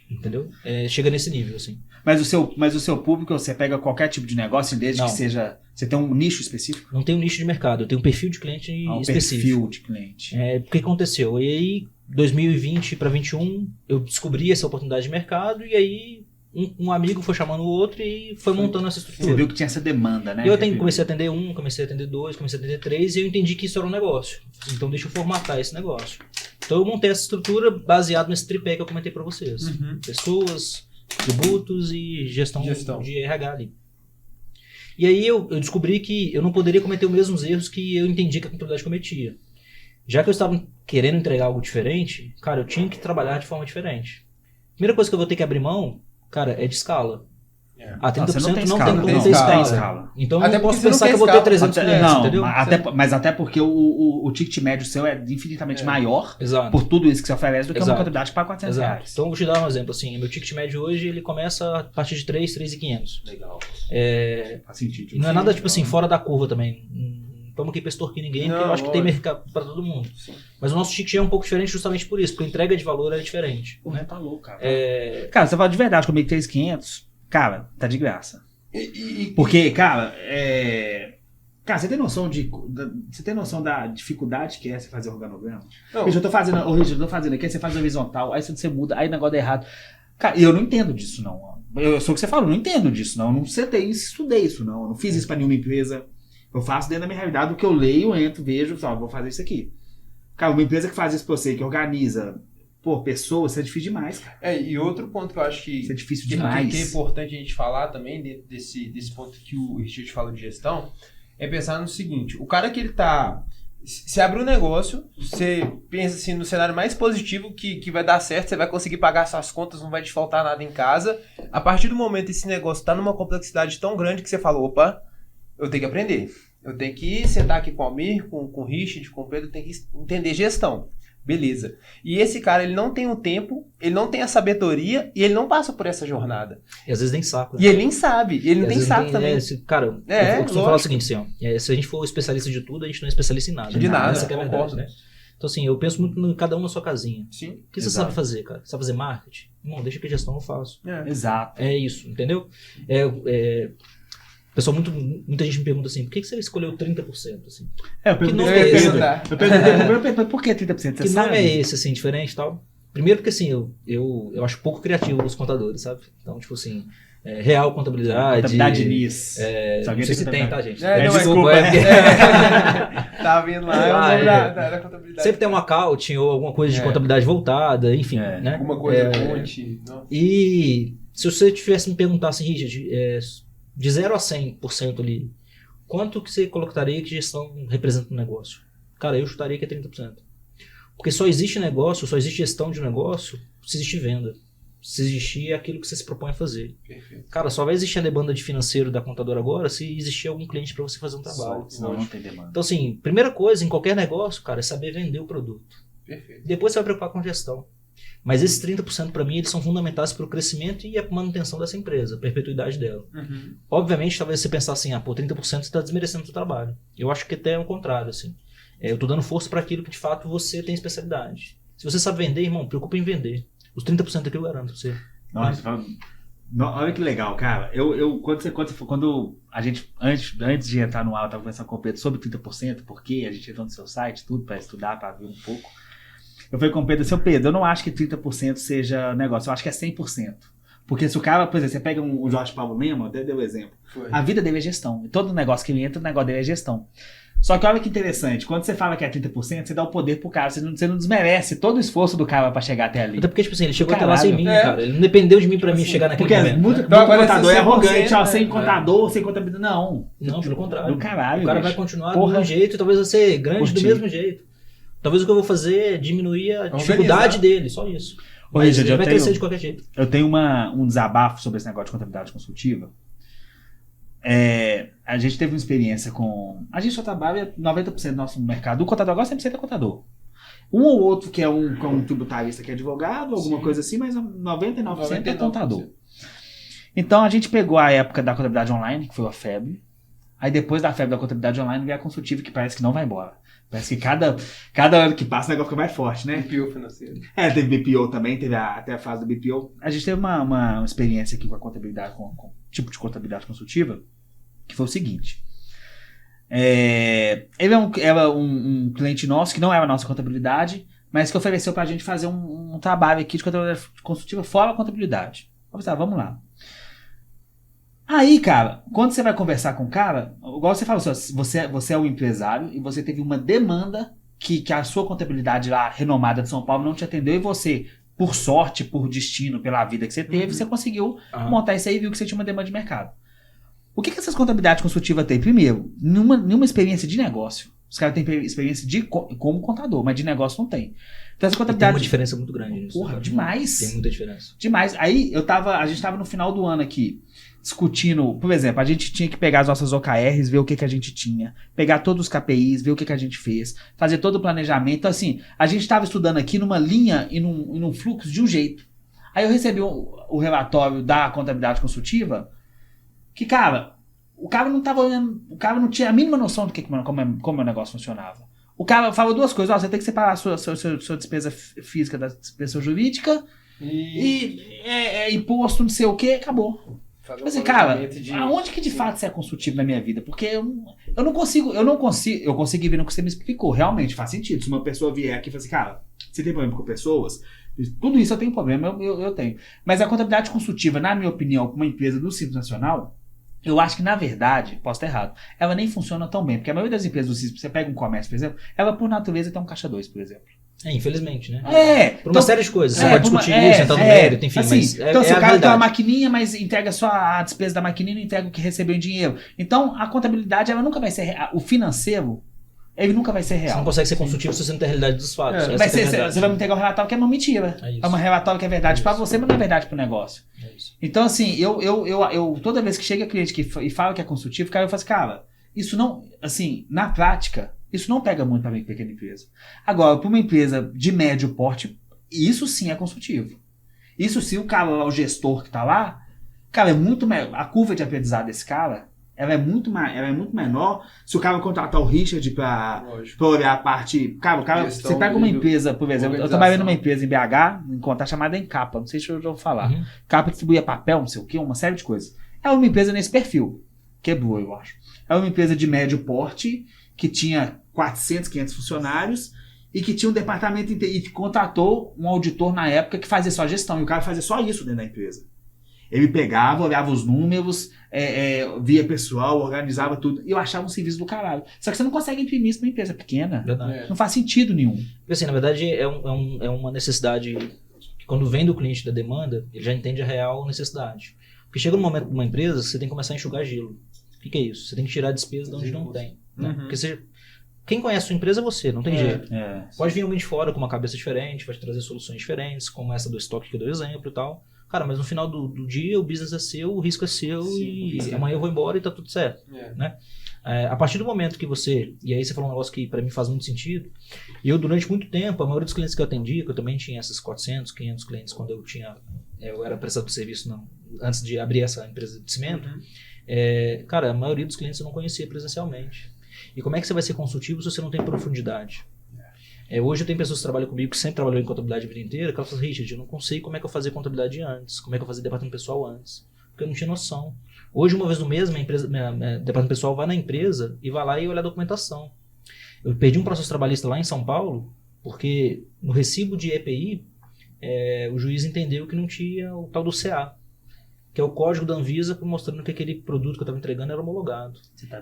A: Entendeu? Chega nesse nível, assim.
B: Mas o seu público, você pega qualquer tipo de negócio, desde que seja... Você tem um nicho específico?
A: Não tem um nicho de mercado, eu tenho um perfil de cliente específico.
B: Perfil de cliente.
A: O que aconteceu? E aí, 2020 para 2021, eu descobri essa oportunidade de mercado e aí um amigo foi chamando o outro e foi montando essa estrutura.
B: Você viu que tinha essa demanda, né?
A: Eu comecei a atender 1, comecei a atender 2, comecei a atender 3 e eu entendi que isso era um negócio. Então deixa eu formatar esse negócio. Então eu montei essa estrutura baseado nesse tripé que eu comentei para vocês. Pessoas, tributos e gestão de RH ali. E aí eu descobri que eu não poderia cometer os mesmos erros que eu entendi que a contabilidade cometia. Já que eu estava querendo entregar algo diferente, cara, eu tinha que trabalhar de forma diferente. Primeira coisa que eu vou ter que abrir mão, cara, é de escala. A 30%
B: não tem
A: como ter escala. Então eu não posso pensar que eu vou ter 300 clientes, entendeu?
B: Mas até porque o ticket médio seu é infinitamente maior por tudo isso que você oferece do que uma contabilidade para R$400.
A: Então eu vou te dar um exemplo. Assim, meu ticket médio hoje ele começa a partir de 3.500.
B: Legal.
A: Faz sentido. E não é nada tipo assim, fora da curva também. Não estamos aqui para extorquir ninguém, porque eu acho que tem mercado para todo mundo. Sim. Mas o nosso ticket é um pouco diferente justamente por isso, porque a entrega de valor é diferente.
B: Pô, né? Tá louco, cara. Cara, você fala de verdade, comigo 3.500, cara, tá de graça. Porque, cara, cara, você tem noção da dificuldade que é você fazer organograma? Eu tô fazendo aqui, você faz horizontal, aí você muda, aí o negócio é errado. Cara, eu não entendo disso, não. Eu sou o que você fala, eu não entendo disso, não. Eu não estudei isso, não. Eu não fiz isso pra nenhuma empresa. Eu faço dentro da minha realidade o que eu leio, entro, vejo, vou fazer isso aqui. Cara, uma empresa que faz isso pra você, que organiza, pessoas, isso é difícil demais, cara.
C: E outro ponto que eu acho que,
B: isso é difícil demais.
C: Que é importante a gente falar também, dentro desse ponto que o Richard fala de gestão, é pensar no seguinte, o cara que ele tá... Você abre um negócio, você pensa assim no cenário mais positivo que vai dar certo, você vai conseguir pagar suas contas, não vai te faltar nada em casa. A partir do momento que esse negócio tá numa complexidade tão grande que você fala, opa, eu tenho que aprender. Eu tenho que sentar aqui com o Almir, com o Richard, com o Pedro, eu tenho que entender gestão. Beleza. E esse cara, ele não tem o tempo, ele não tem a sabedoria e ele não passa por essa jornada.
A: E às vezes nem sabe. Né?
C: E ele nem sabe. Ele não tem saco também.
A: Cara, eu costumo falar o seguinte, assim, ó, se a gente for especialista de tudo, a gente não é especialista em nada.
C: De nada.
A: Essa que é a verdade, né? Então assim, eu penso muito em cada um na sua casinha.
C: Sim.
A: O que você sabe fazer, cara? Você sabe fazer marketing? Irmão, deixa que a gestão eu faço.
B: Exato.
A: É isso, entendeu? Pessoal, muita gente me pergunta assim, por que você escolheu 30%? Assim?
B: Eu perguntei, por que 30%? Você
A: que
B: sabe?
A: nome é esse, assim, diferente e tal? Primeiro porque, assim, eu acho pouco criativo os contadores, sabe? Então, tipo assim, real contabilidade...
B: Contabilidade NIS.
A: Não sei se tem, tá, gente?
B: Desculpa.
C: Tá vindo lá, da contabilidade.
A: Sempre tem um accounting ou alguma coisa de contabilidade voltada, enfim, né?
C: Alguma coisa fonte.
A: E se você tivesse me perguntar assim, Richard... de 0 a 100% ali, quanto que você colocaria que gestão representa no negócio? Cara, eu chutaria que é 30%. Porque só existe negócio, só existe gestão de negócio se existe venda. Se existir aquilo que você se propõe a fazer.
C: Perfeito.
A: Cara, só vai existir a demanda de financeiro da contadora agora se existir algum cliente para você fazer um trabalho.
B: Senão não tem demanda.
A: Então assim, primeira coisa em qualquer negócio, cara, é saber vender o produto.
C: Perfeito.
A: Depois você vai preocupar com gestão. Mas esses 30% para mim, eles são fundamentais para o crescimento e a manutenção dessa empresa, a perpetuidade dela. Obviamente, talvez você pensar assim, 30% você está desmerecendo o seu trabalho. Eu acho que até é o contrário, assim. Eu estou dando força para aquilo que de fato você tem especialidade. Se você sabe vender, irmão, preocupa em vender. Os 30% aqui eu garanto pra você.
B: Nossa, olha que legal, cara. Quando a gente, antes de entrar no ar, eu tava conversando com o Pedro sobre 30%, porque a gente entrou no seu site, tudo, para estudar, para ver um pouco. Eu falei com o Pedro, seu Pedro, eu não acho que 30% seja negócio, eu acho que é 100%. Porque se o cara, por exemplo, você pega o Jorge Paulo Lema, até deu exemplo. A vida dele é gestão. E todo negócio que ele entra, o negócio dele é gestão. Só que olha que interessante, quando você fala que é 30%, você dá o poder pro cara, você não desmerece todo o esforço do cara pra chegar até ali.
A: Até porque, tipo assim, ele chegou até lá sem mim, cara. Ele não dependeu de mim pra mim chegar naquele momento.
B: Muito contador é arrogante, sem contador, sem contabilidade. Não,
A: pelo contrário.
B: Do caralho,
A: o cara vai continuar do mesmo jeito e talvez vai ser grande do mesmo jeito. Talvez o que eu vou fazer é diminuir a dificuldade dele, só isso. Mas ele vai crescer de qualquer jeito.
B: Eu tenho um desabafo sobre esse negócio de contabilidade consultiva. A gente teve uma experiência com... A gente só trabalha 90% do nosso mercado. O contador agora 100% é contador. Um ou outro que é um tributarista que é advogado, alguma coisa assim, mas 99% é contador. Então a gente pegou a época da contabilidade online, que foi a febre. Aí depois da febre da contabilidade online veio a consultiva, que parece que não vai embora. Parece que cada ano que passa o negócio fica mais forte, né?
C: BPO financeiro.
B: Teve BPO também, teve até a fase do BPO. A gente teve uma experiência aqui com a contabilidade, com tipo de contabilidade consultiva, que foi o seguinte. Ele era um cliente nosso, que não era a nossa contabilidade, mas que ofereceu pra gente fazer um trabalho aqui de contabilidade consultiva fora a contabilidade. Eu pensei, vamos lá. Aí, cara, quando você vai conversar com o cara, igual você falou, você é um empresário e você teve uma demanda que a sua contabilidade lá, renomada de São Paulo, não te atendeu e você, por sorte, por destino, pela vida que você teve, você conseguiu montar isso aí e viu que você tinha uma demanda de mercado. O que essas contabilidades consultivas têm? Primeiro, nenhuma experiência de negócio. Os caras têm experiência como contador, mas de negócio não tem. Então, essa contabilidade...
A: Tem uma diferença muito grande nisso.
B: Porra, demais.
A: Tem muita diferença.
B: Demais. Aí, a gente tava no final do ano aqui, discutindo, por exemplo, a gente tinha que pegar as nossas OKRs, ver o que a gente tinha, pegar todos os KPIs, ver o que a gente fez, fazer todo o planejamento. Então, assim, a gente estava estudando aqui numa linha e num fluxo de um jeito. Aí eu recebi o relatório da contabilidade consultiva, que, cara, o cara não tava olhando, o cara não tinha a mínima noção do como o negócio funcionava. O cara falou duas coisas, você tem que separar a sua despesa física da despesa jurídica e imposto, não sei o que, acabou. Tipo assim, cara, aonde que de fato você é consultivo na minha vida? Porque eu consegui ver no que você me explicou, realmente faz sentido. Se uma pessoa vier aqui e falar assim, cara, você tem problema com pessoas? Tudo isso eu tenho problema, eu tenho. Mas a contabilidade consultiva, na minha opinião, com uma empresa do Simples Nacional, eu acho que, na verdade, posso estar errado, ela nem funciona tão bem. Porque a maioria das empresas do Simples, você pega um comércio, por exemplo, ela por natureza tem um caixa 2, por exemplo.
A: Infelizmente, né?
B: Por
A: uma série de coisas. Você pode discutir isso, entrar no mérito, enfim.
B: Assim,
A: mas
B: então, se o cara tem uma maquininha, mas entrega só a despesa da maquininha e não entrega o que recebeu em dinheiro. Então, a contabilidade, ela nunca vai ser real. O financeiro, ele nunca vai ser real.
A: Você não consegue ser consultivo se você não tem a realidade dos fatos.
B: Você vai me entregar um relatório que é uma mentira. É um relatório que é verdade pra você, mas não é verdade pro negócio. Então, assim, eu toda vez que chega cliente e fala que é consultivo, cara, eu falo assim, cara, isso não, assim, na prática, isso não pega muito para uma pequena empresa. Agora, para uma empresa de médio porte, isso sim é consultivo. Isso sim, o cara lá, o gestor que está lá, cara, a curva de aprendizado desse cara, ela é muito menor se o cara contratar o Richard para olhar a parte... Cara, você pega uma empresa, por exemplo, eu trabalhei numa empresa em BH, em contato chamada Encapa, não sei se eu já vou falar. Capa distribuía papel, não sei o quê, uma série de coisas. É uma empresa nesse perfil, quebrou, eu acho. É uma empresa de médio porte, que tinha 400, 500 funcionários e que tinha um departamento e contratou um auditor na época que fazia só a gestão. E o cara fazia só isso dentro da empresa. Ele pegava, olhava os números, via pessoal, organizava tudo. E eu achava um serviço do caralho. Só que você não consegue imprimir isso numa empresa pequena. Não faz sentido nenhum.
A: Assim, na verdade, é uma necessidade que quando vem do cliente da demanda, ele já entende a real necessidade. Porque chega um momento numa empresa que você tem que começar a enxugar gelo. O que é isso? Você tem que tirar a despesa de onde não tem. Né? Porque quem conhece a sua empresa é você, não tem jeito. Pode vir alguém de fora com uma cabeça diferente, vai te trazer soluções diferentes, como essa do estoque que eu dei exemplo e tal. Cara, mas no final do dia o business é seu, o risco é seu e amanhã eu vou embora e tá tudo certo. Né? A partir do momento que você... E aí você falou um negócio que para mim faz muito sentido. Eu, durante muito tempo, a maioria dos clientes que eu atendi, que eu também tinha esses 400, 500 clientes quando eu era prestador de serviço antes de abrir essa empresa de cimento. Cara, a maioria dos clientes eu não conhecia presencialmente. E como é que você vai ser consultivo se você não tem profundidade? Hoje eu tenho pessoas que trabalham comigo que sempre trabalhou em contabilidade a vida inteira, que elas falam, Richard, eu não sei como é que eu fazia contabilidade antes, como é que eu fazia departamento pessoal antes, porque eu não tinha noção. Hoje, uma vez no mês, minha departamento pessoal vai na empresa e vai lá e olha a documentação. Eu perdi um processo trabalhista lá em São Paulo, porque no recibo de EPI, o juiz entendeu que não tinha o tal do CA, que é o código da Anvisa mostrando que aquele produto que eu estava entregando era homologado.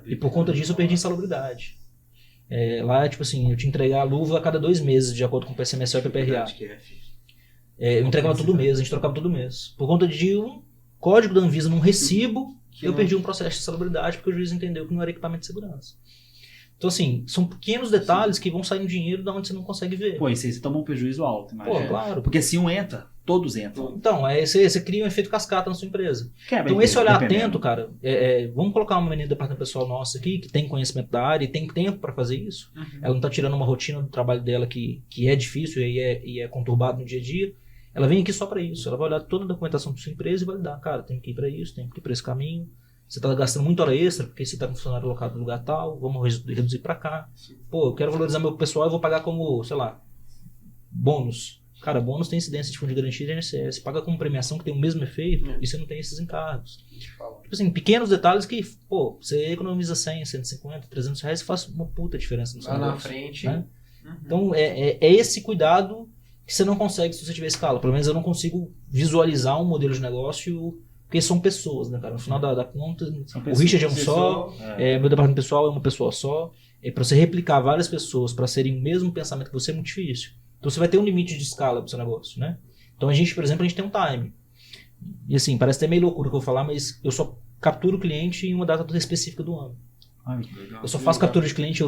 A: E por conta disso eu perdi insalubridade. Lá, tipo assim, eu tinha que entregar a luva a cada 2 meses, de acordo com o PCMSO e o PPRA. Eu entregava todo mês, a gente trocava todo mês. Por conta de um código da Anvisa num recibo, eu perdi um processo de insalubridade porque o juiz entendeu que não era equipamento de segurança. Então, assim, são pequenos detalhes que vão sair no dinheiro de onde você não consegue ver.
B: Pô, isso aí você toma um prejuízo alto, imagina.
A: Pô, claro.
B: Porque se um entra, todos entram.
A: Então, você cria um efeito cascata na sua empresa. Então, esse olhar atento, cara, vamos colocar uma menina do departamento pessoal nossa aqui, que tem conhecimento da área e tem tempo para fazer isso. Ela não tá tirando uma rotina do trabalho dela que é difícil e é conturbado no dia a dia. Ela vem aqui só para isso. Ela vai olhar toda a documentação da sua empresa e vai dar, cara, tem que ir para isso, tem que ir para esse caminho. Você está gastando muita hora extra porque você está com funcionário alocado no lugar tal, vamos reduzir para cá. Pô, eu quero valorizar meu pessoal, eu vou pagar como, sei lá, bônus. Cara, bônus tem incidência de fundo de garantia de INSS. Paga como premiação que tem o mesmo efeito e você não tem esses encargos. Tipo assim, pequenos detalhes que, pô, você economiza 100, 150, 300 reais e faz uma puta diferença no seu negócio.
C: Lá na frente.
A: Né? Então, é esse cuidado que você não consegue se você tiver escala. Pelo menos eu não consigo visualizar um modelo de negócio. Porque são pessoas, né, cara? No final da conta, o Richard é um só, meu departamento pessoal é uma pessoa só. Para você replicar várias pessoas para serem o mesmo pensamento que você é muito difícil. Então você vai ter um limite de escala pro seu negócio, né? Então a gente, por exemplo, a gente tem um time. E assim, parece até meio loucura o que eu vou falar, mas eu só capturo o cliente em uma data específica do ano. Eu só faço captura de cliente,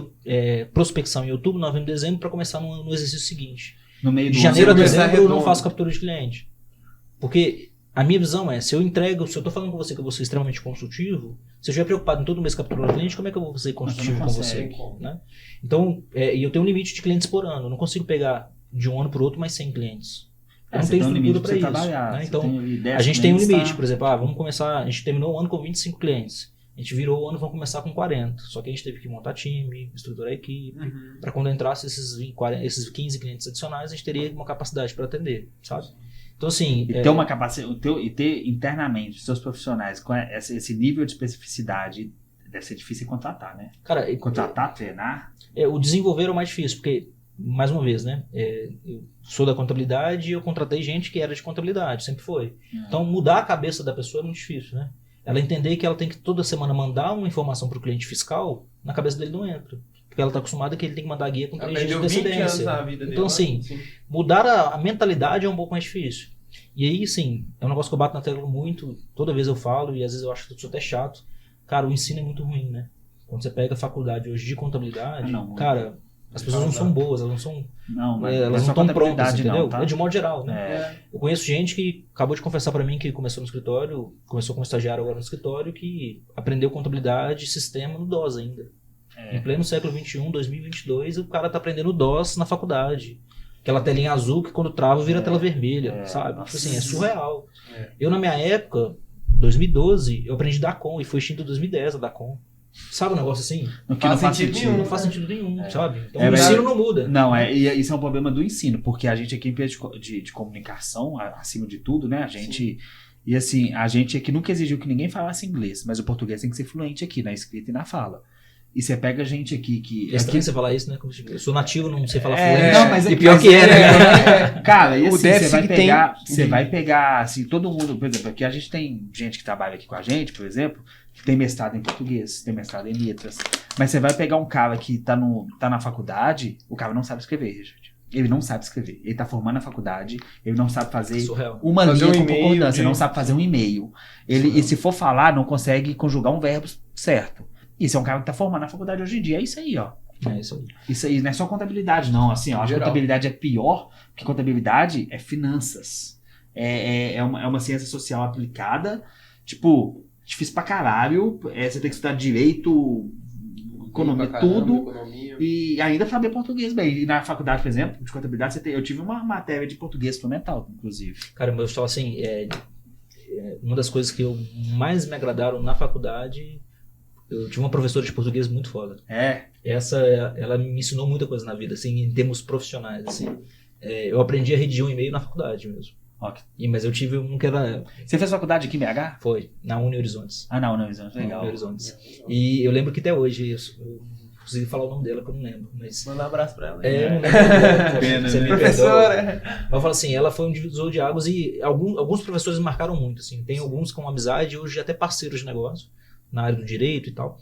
A: prospecção em outubro, novembro, dezembro, para começar no exercício seguinte.
B: No meio
A: de janeiro a dezembro eu não faço captura de cliente. Porque a minha visão se eu tô falando com você que eu vou ser extremamente consultivo, se eu estiver preocupado em todo mês capturar o cliente, como é que eu vou ser consultivo com você? Né? Então, e eu tenho um limite de clientes por ano. Eu não consigo pegar de um ano para o outro mais 100 clientes. Eu não tenho estrutura para isso. Né? Então, a gente tem um limite. Por exemplo, vamos começar, a gente terminou o ano com 25 clientes. A gente virou o ano, vamos começar com 40. Só que a gente teve que montar time, estruturar a equipe. Para quando entrasse esses 15 clientes adicionais, a gente teria uma capacidade para atender, sabe? Então, assim,
B: e ter uma capacidade, e ter internamente os seus profissionais com esse nível de especificidade deve ser difícil contratar, né?
A: Cara,
B: contratar, treinar.
A: O desenvolver é o mais difícil, porque, mais uma vez, né? Eu sou da contabilidade e eu contratei gente que era de contabilidade, sempre foi. Então, mudar a cabeça da pessoa é muito difícil, né? Ela entender que ela tem que toda semana mandar uma informação para o cliente fiscal, na cabeça dele não entra. Porque ela está acostumada que ele tem que mandar guia com 3 dias de antecedência. Então, assim, mudar a mentalidade é um pouco mais difícil. E aí, sim, é um negócio que eu bato na tecla muito, toda vez eu falo, e às vezes eu acho que eu sou até chato. Cara, o ensino é muito ruim, né? Quando você pega a faculdade hoje de contabilidade, cara, as pessoas não são boas, elas não são. Elas não estão prontas, entendeu?
B: Não, tá?
A: De modo geral, né? Eu conheço gente que acabou de confessar para mim que começou no escritório, começou como estagiário agora no escritório, que aprendeu contabilidade e sistema no DOS ainda. Em pleno século XXI, 2022, o cara tá aprendendo DOS na faculdade. Aquela telinha azul que quando trava vira tela vermelha, sabe? Tipo assim, é surreal. Eu, na minha época, 2012, eu aprendi DACOM e foi extinto em 2010 a DACOM. Sabe um negócio assim?
B: Não faz sentido nenhum.
A: Não faz sentido nenhum, sabe? Então o ensino não muda.
B: Não, e isso é um problema do ensino, porque a gente aqui em empresa de comunicação, acima de tudo, né? A gente... E assim, a gente aqui nunca exigiu que ninguém falasse inglês, mas o português tem que ser fluente aqui, na escrita e na fala. E você pega gente aqui que...
A: É estranho você falar isso, né? Eu sou nativo, não sei falar fluente.
B: Não, mas
A: e pior que né?
B: Cara, e assim, você vai pegar, assim, todo mundo... Por exemplo, aqui a gente tem gente que trabalha aqui com a gente, por exemplo, que tem mestrado em português, tem mestrado em letras. Mas você vai pegar um cara que tá na faculdade, o cara não sabe escrever, Richard. Ele não sabe escrever. Ele tá formando na faculdade, ele não sabe fazer uma linha com concordância, ele não sabe fazer um e-mail. E se for falar, não consegue conjugar um verbo certo. Isso é um cara que tá formando na faculdade hoje em dia. É isso aí, ó.
A: É isso aí.
B: Isso aí não é só contabilidade, não. Assim, ó, a contabilidade é pior, porque contabilidade é finanças. É uma ciência social aplicada. Tipo, difícil pra caralho. Você tem que estudar direito economia,
C: pra caramba,
B: tudo.
C: economia.
B: E ainda saber português bem. E na faculdade, por exemplo, de contabilidade, eu tive uma matéria de português instrumental, inclusive.
A: Cara, eu falo assim, uma das coisas que eu mais me agradaram na faculdade, eu tive uma professora de português muito foda. Ela me ensinou muita coisa na vida, assim, em termos profissionais, assim. Eu aprendi a redigir um e-mail na faculdade mesmo.
B: Okay.
A: Mas eu tive um que era...
B: Você fez faculdade aqui em BH?
A: Foi, na Uni Horizontes.
B: Ah, não, Horizontes, legal.
A: Uni Horizontes. E eu lembro que até hoje, eu consegui falar o nome dela, que eu não lembro. Mas...
C: Manda um abraço pra ela.
A: Não lembro.
B: Pena,
A: Você
B: né?
A: me
C: Professora.
A: eu falo assim, ela foi um divisor de águas e alguns professores me marcaram muito, assim. Tem alguns com amizade, hoje até parceiros de negócio, na área do direito e tal.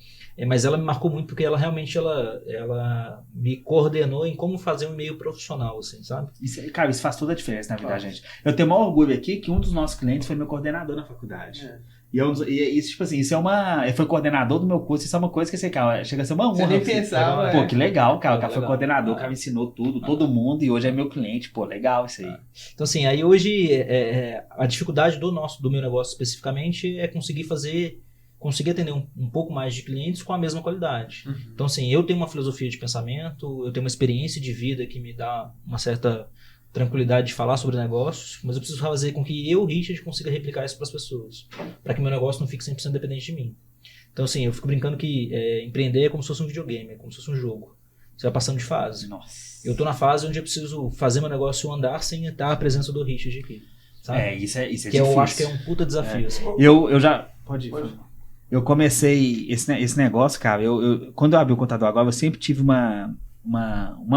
A: Mas ela me marcou muito porque ela realmente ela me coordenou em como fazer um e-mail profissional, assim, sabe?
B: Cara, isso faz toda a diferença na vida da gente. Eu tenho o maior orgulho aqui que um dos nossos clientes foi meu coordenador na faculdade. E isso, tipo assim, ele foi coordenador do meu curso, isso é uma coisa que, cara, chega a ser uma honra.
C: Você nem pensava,
B: Pô, que legal, cara. O cara foi
A: Legal.
B: coordenador, o cara me ensinou tudo, todo mundo, e hoje é meu cliente. Pô, legal isso aí.
A: Então, assim, aí hoje a dificuldade do meu negócio especificamente é conseguir atender um pouco mais de clientes com a mesma qualidade.
C: Uhum.
A: Então, assim, eu tenho uma filosofia de pensamento, eu tenho uma experiência de vida que me dá uma certa tranquilidade de falar sobre negócios, mas eu preciso fazer com que eu, Richard, consiga replicar isso para as pessoas, para que meu negócio não fique 100% dependente de mim. Então, assim, eu fico brincando que empreender é como se fosse um videogame, é como se fosse um jogo. Você vai passando de fase.
B: Nossa.
A: Eu tô na fase onde eu preciso fazer meu negócio andar sem estar a presença do Richard aqui. Sabe?
B: Isso é
A: que
B: difícil.
A: eu acho que é um puta desafio. Assim.
B: Eu já... Pode ir. Eu comecei esse negócio, cara, quando eu abri o Contador Agora, eu sempre tive uma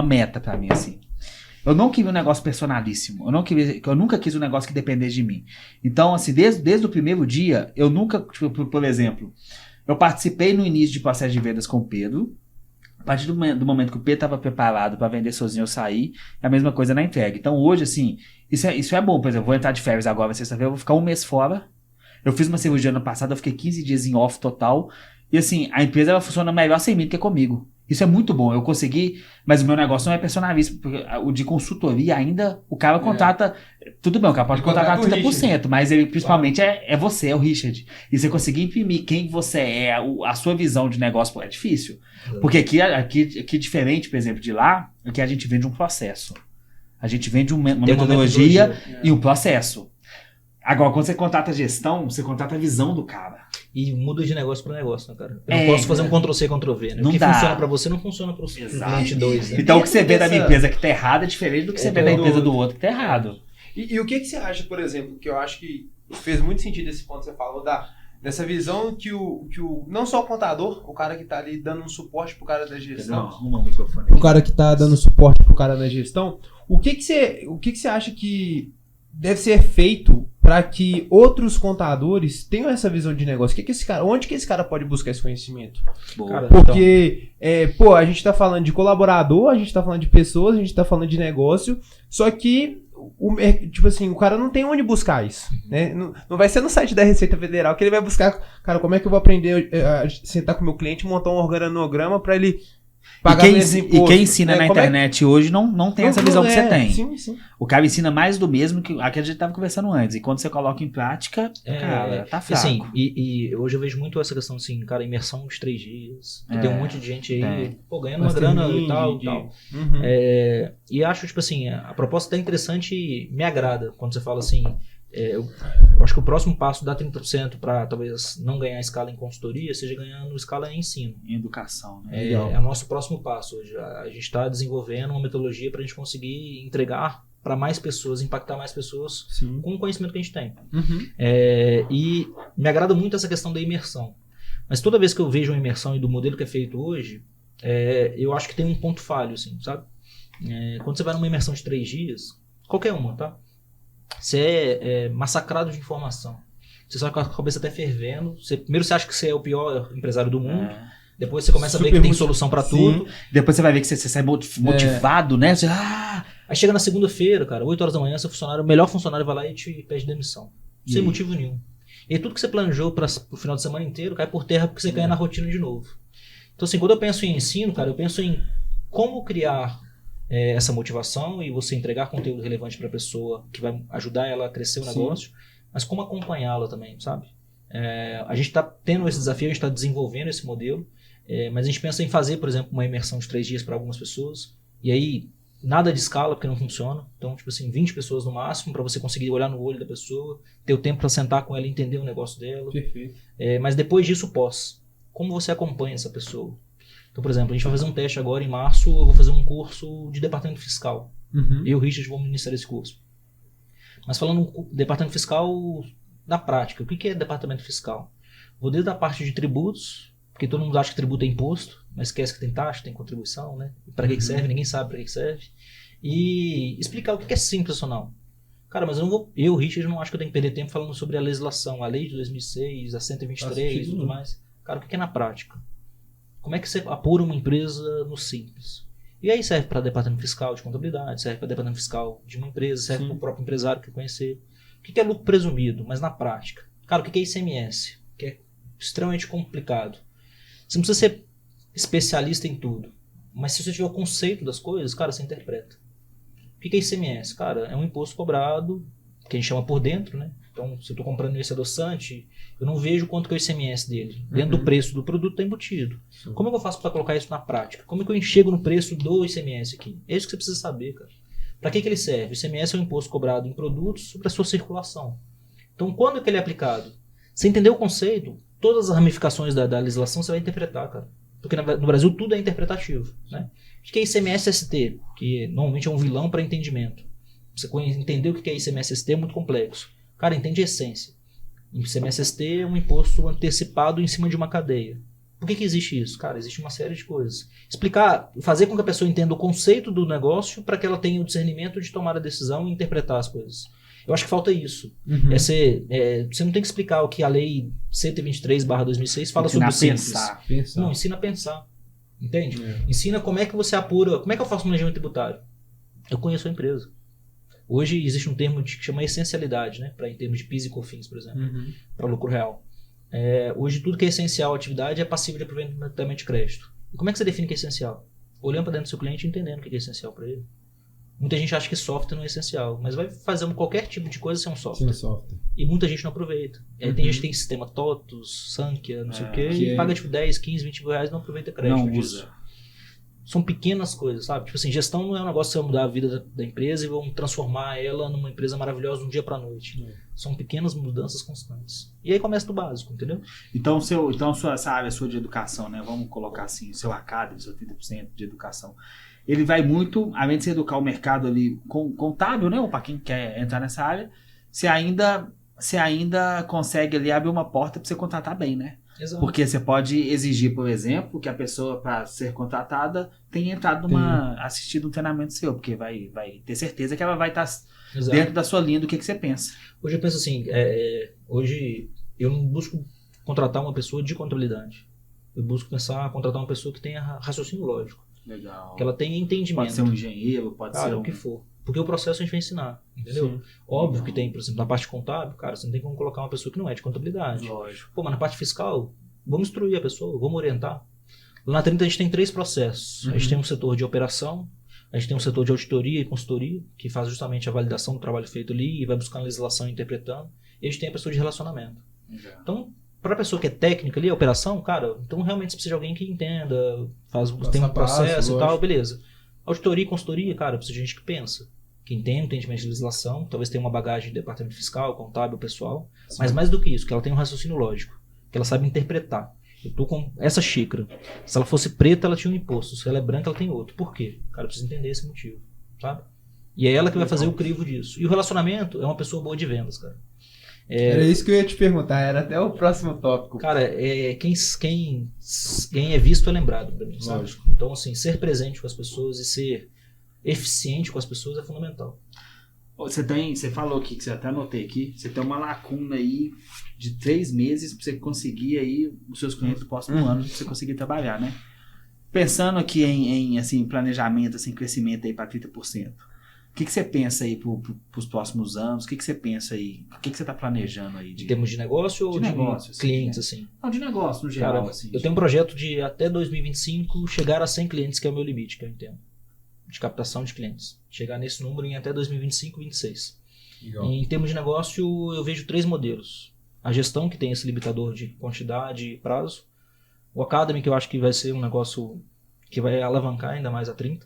B: meta pra mim, assim. Eu não queria um negócio personalíssimo. Eu nunca quis um negócio que dependesse de mim. Então, assim, desde o primeiro dia, eu nunca, tipo, por exemplo, eu participei no início de processo de vendas com o Pedro. A partir do momento que o Pedro estava preparado para vender sozinho, eu saí. É a mesma coisa na entrega. Então, hoje, assim, isso é bom. Por exemplo, eu vou entrar de férias agora, sexta-feira, eu vou ficar um mês fora. Eu fiz uma cirurgia ano passado, eu fiquei 15 dias em off total. E assim, a empresa ela funciona melhor sem mim do que comigo. Isso é muito bom. Eu consegui, mas o meu negócio não é personalíssimo. Porque o de consultoria ainda, o cara contrata. Tudo bem, o cara pode contratar 30%, mas ele principalmente é você, é o Richard. E você conseguir imprimir quem você é, a sua visão de negócio, é difícil. Porque aqui diferente, por exemplo, de lá, aqui a gente vende um processo. A gente vende uma metodologia e um processo. Agora, quando você contrata gestão, você contrata a visão do cara.
A: E muda de negócio para negócio, né, cara? Eu não posso fazer um Ctrl-C, Ctrl-V, né?
B: Não
A: o que
B: dá.
A: funciona para você não funciona para o cliente 2, né?
B: Então, o que você vê da minha empresa que tá errado é diferente do que você vê da empresa do outro que tá errado.
C: E o que você acha, por exemplo, que eu acho que fez muito sentido esse ponto que você falou, dessa visão que não só o contador, o cara que tá ali dando um suporte pro cara da gestão.
B: Arruma o microfone.
C: O cara que tá dando suporte pro cara na gestão, o que você acha que deve ser feito para que outros contadores tenham essa visão de negócio? Onde que esse cara pode buscar esse conhecimento?
A: Cara,
C: Porque, a gente tá falando de colaborador, a gente tá falando de pessoas, a gente tá falando de negócio, só que o cara não tem onde buscar isso, né? Não vai ser no site da Receita Federal que ele vai buscar, cara, como é que eu vou aprender a sentar com o meu cliente, montar um organograma para ele pagar meus impostos.
B: E quem ensina na internet hoje não tem essa visão que você tem.
C: Sim.
B: O cara ensina mais do mesmo que a gente estava conversando antes. E quando você coloca em prática, cara, tá fraco.
A: Assim, e hoje eu vejo muito essa questão assim, cara, imersão de 3 dias. Tem um monte de gente aí, ganhando uma grana e tal.
C: Uhum.
A: E acho, tipo assim, a proposta tá interessante e me agrada quando você fala assim, eu acho que o próximo passo dá 30% para talvez não ganhar escala em consultoria, seja ganhando escala em ensino.
B: Em educação, né?
A: É o nosso próximo passo hoje. A gente está desenvolvendo uma metodologia para a gente conseguir entregar para mais pessoas, impactar mais pessoas com o conhecimento que a gente tem.
C: Uhum.
A: E me agrada muito essa questão da imersão. Mas toda vez que eu vejo uma imersão e do modelo que é feito hoje, eu acho que tem um ponto falho, assim, sabe? Quando você vai numa imersão de 3 dias, qualquer uma, tá? Você é massacrado de informação. Você sai com a cabeça até fervendo. Primeiro você acha que você é o pior empresário do mundo. Depois você começa a ver que tem solução pra tudo.
B: Depois você vai ver que você sai motivado, né? Você,
A: Aí chega na segunda-feira, cara, 8 horas da manhã, seu funcionário, o melhor funcionário vai lá e te pede demissão. Sem motivo nenhum. E aí tudo que você planejou pro final de semana inteiro cai por terra porque você cai na rotina de novo. Então assim, quando eu penso em ensino, cara, eu penso em como criar essa motivação e você entregar conteúdo relevante para a pessoa que vai ajudar ela a crescer o negócio, mas como acompanhá-la também, sabe? A gente está tendo esse desafio, a gente está desenvolvendo esse modelo. Mas a gente pensa em fazer, por exemplo, uma imersão de 3 dias para algumas pessoas. E aí, nada de escala, porque não funciona. Então, tipo assim, 20 pessoas no máximo, para você conseguir olhar no olho da pessoa, ter o tempo para sentar com ela e entender o negócio dela.
C: Perfeito.
A: Mas depois disso, pós. Como você acompanha essa pessoa? Então, por exemplo, a gente vai fazer um teste agora em março, eu vou fazer um curso de departamento fiscal. Eu e o Richard vamos ministrar esse curso. Mas falando do departamento fiscal na prática, o que é departamento fiscal? Vou desde a parte de tributos, porque todo mundo acha que tributo é imposto, mas esquece que tem taxa, tem contribuição, né? Para que serve? Ninguém sabe para que serve. E explicar o que é simples ou não. Cara, mas eu, Richard, não acho que eu tenho que perder tempo falando sobre a legislação, a lei de 2006, a 123 e tudo mais. Cara, o que é na prática? Como é que você apura uma empresa no simples? E aí serve para departamento fiscal de contabilidade, serve para departamento fiscal de uma empresa, serve para o próprio empresário que conhecer. O que é lucro presumido, mas na prática? Cara, o que é ICMS? Que é extremamente complicado. Você não precisa ser especialista em tudo, mas se você tiver o conceito das coisas, cara, você interpreta. O que é ICMS? Cara, é um imposto cobrado, que a gente chama por dentro, né? Então, se eu estou comprando esse adoçante, eu não vejo quanto que é o ICMS dele. Dentro do preço do produto está embutido. Sim. Como é que eu faço para colocar isso na prática? Como é que eu enxergo no preço do ICMS aqui? É isso que você precisa saber, cara. Para que ele serve? O ICMS é um imposto cobrado em produtos sobre a sua circulação. Então, quando é que ele é aplicado? Você entender o conceito, todas as ramificações da legislação você vai interpretar, cara. Porque no Brasil tudo é interpretativo, né? O que é ICMS-ST? Que normalmente é um vilão para entendimento. Você entender o que é ICMS-ST é muito complexo. Cara, entende a essência. O ICMS-ST é um imposto antecipado em cima de uma cadeia. Por que existe isso? Cara, existe uma série de coisas. Explicar, fazer com que a pessoa entenda o conceito do negócio para que ela tenha o discernimento de tomar a decisão e interpretar as coisas. Eu acho que falta isso. Você não tem que explicar o que a lei 123/2006 fala sobre o simples. Pensar. Não, ensina a pensar. Entende? Ensina como é que você apura, como é que eu faço um planejamento tributário. Eu conheço a empresa. Hoje existe um termo que chama essencialidade, né? Em termos de PIS e COFINS, por exemplo, para lucro real. Hoje tudo que é essencial à atividade é passível de aproveitamento de crédito. E como é que você define que é essencial? Olhando para dentro do seu cliente e entendendo o que é essencial para ele. Muita gente acha que software não é essencial, mas vai fazer qualquer tipo de coisa ser um software. E muita gente não aproveita. E aí tem gente que tem sistema TOTUS, Sankhya, não sei o quê, e paga tipo 10, 15, 20 mil reais e não aproveita crédito.
B: Não usa.
A: São pequenas coisas, sabe? Tipo assim, gestão não é um negócio que você vai mudar a vida da empresa e vão transformar ela numa empresa maravilhosa de um dia pra noite. São pequenas mudanças constantes. E aí começa do básico, entendeu?
B: Então, essa área sua de educação, né? Vamos colocar assim, seu Academy, seu 30% de educação. Ele vai muito, além de você educar o mercado ali contábil, né? Ou para quem quer entrar nessa área, você ainda consegue ali abrir uma porta para você contratar bem, né?
A: Exato.
B: Porque você pode exigir, por exemplo, que a pessoa, para ser contratada, tenha entrado assistido um treinamento seu, porque vai ter certeza que ela vai estar dentro da sua linha do que você pensa.
A: Hoje eu penso assim, hoje eu não busco contratar uma pessoa de contabilidade. Eu busco começar a contratar uma pessoa que tenha raciocínio lógico.
B: Legal.
A: Que ela tenha entendimento.
B: Pode ser um engenheiro, pode ser
A: o que for. Porque o processo a gente vai ensinar, entendeu? Sim. Óbvio que tem, por exemplo, na parte contábil, cara, você não tem como colocar uma pessoa que não é de contabilidade.
B: Lógico.
A: Pô, mas na parte fiscal, vamos instruir a pessoa, vamos orientar. Lá na 30 a gente tem 3 processos. A gente tem um setor de operação, a gente tem um setor de auditoria e consultoria, que faz justamente a validação do trabalho feito ali e vai buscando legislação e interpretando. E a gente tem a pessoa de relacionamento. Então, para a pessoa que é técnica ali, a operação, cara, então realmente você precisa de alguém que entenda, tem um processo e tal, beleza. Auditoria e consultoria, cara, precisa de gente que pensa. Quem tem entendimento de legislação, talvez tenha uma bagagem de departamento fiscal, contábil, pessoal, mas mais do que isso, que ela tem um raciocínio lógico, que ela sabe interpretar. Eu tô com essa xícara. Se ela fosse preta, ela tinha um imposto. Se ela é branca, ela tem outro. Por quê? Cara, precisa entender esse motivo, sabe? E é ela que vai fazer o crivo disso. E o relacionamento é uma pessoa boa de vendas, cara.
C: Era isso que eu ia te perguntar, era até o próximo tópico.
A: Cara, quem é visto é lembrado pra mim, sabe? Lógico. Então, assim, ser presente com as pessoas e ser eficiente com as pessoas é fundamental.
B: Você falou aqui, que você até anotei aqui, você tem uma lacuna aí de 3 meses para você conseguir aí os seus clientes do próximo ano, para você conseguir trabalhar, né? Pensando aqui em assim, planejamento, assim, crescimento aí para 30%. O que você pensa aí para os próximos anos? O que você pensa aí? O que você está planejando aí?
A: Em termos de negócio ou de clientes, assim?
B: Não, de negócio, no geral.
A: Cara, assim, eu tenho um projeto de até 2025 chegar a 100 clientes, que é o meu limite, que eu entendo. De captação de clientes. Chegar nesse número em até 2025, 2026. Legal. Em termos de negócio, eu vejo 3 modelos. A gestão, que tem esse limitador de quantidade e prazo. O Academy, que eu acho que vai ser um negócio que vai alavancar ainda mais a 30.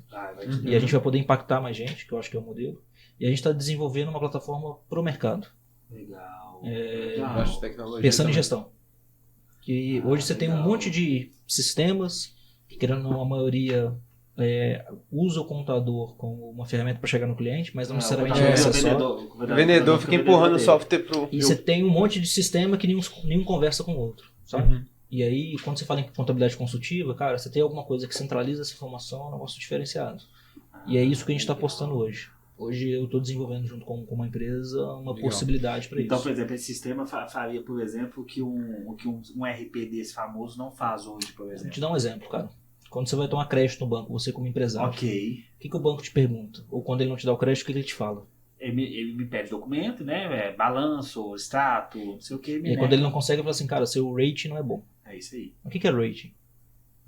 A: E a gente vai poder impactar mais gente, que eu acho que é o modelo. E a gente está desenvolvendo uma plataforma para o mercado.
B: Legal.
C: Eu acho tecnologia
A: Pensando em
C: também.
A: gestão. Que hoje você tem um monte de sistemas, que querendo ou não, a maioria usa o computador como uma ferramenta para chegar no cliente, mas não necessariamente é acessório.
C: O vendedor fica empurrando o software pro...
A: E você tem um monte de sistema que nenhum conversa com o outro, sabe? E aí, quando você fala em contabilidade consultiva, cara, você tem alguma coisa que centraliza essa informação, é um negócio diferenciado. E é isso que a gente está apostando hoje. Hoje eu estou desenvolvendo junto com uma empresa uma possibilidade para isso.
B: Então, por exemplo, esse sistema faria, por exemplo, o que um RP desse famoso não faz hoje, por
A: Vou
B: exemplo.
A: te dar um exemplo, cara. Quando você vai tomar crédito no banco, você como empresário,
B: Ok.
A: o que o banco te pergunta? Ou quando ele não te dá o crédito, o que ele te fala?
B: Ele me pede documento, né? Balanço, extrato, não sei o que.
A: E aí, quando ele não consegue, ele fala assim, cara, seu rating não é bom.
B: É isso aí.
A: O que é rating?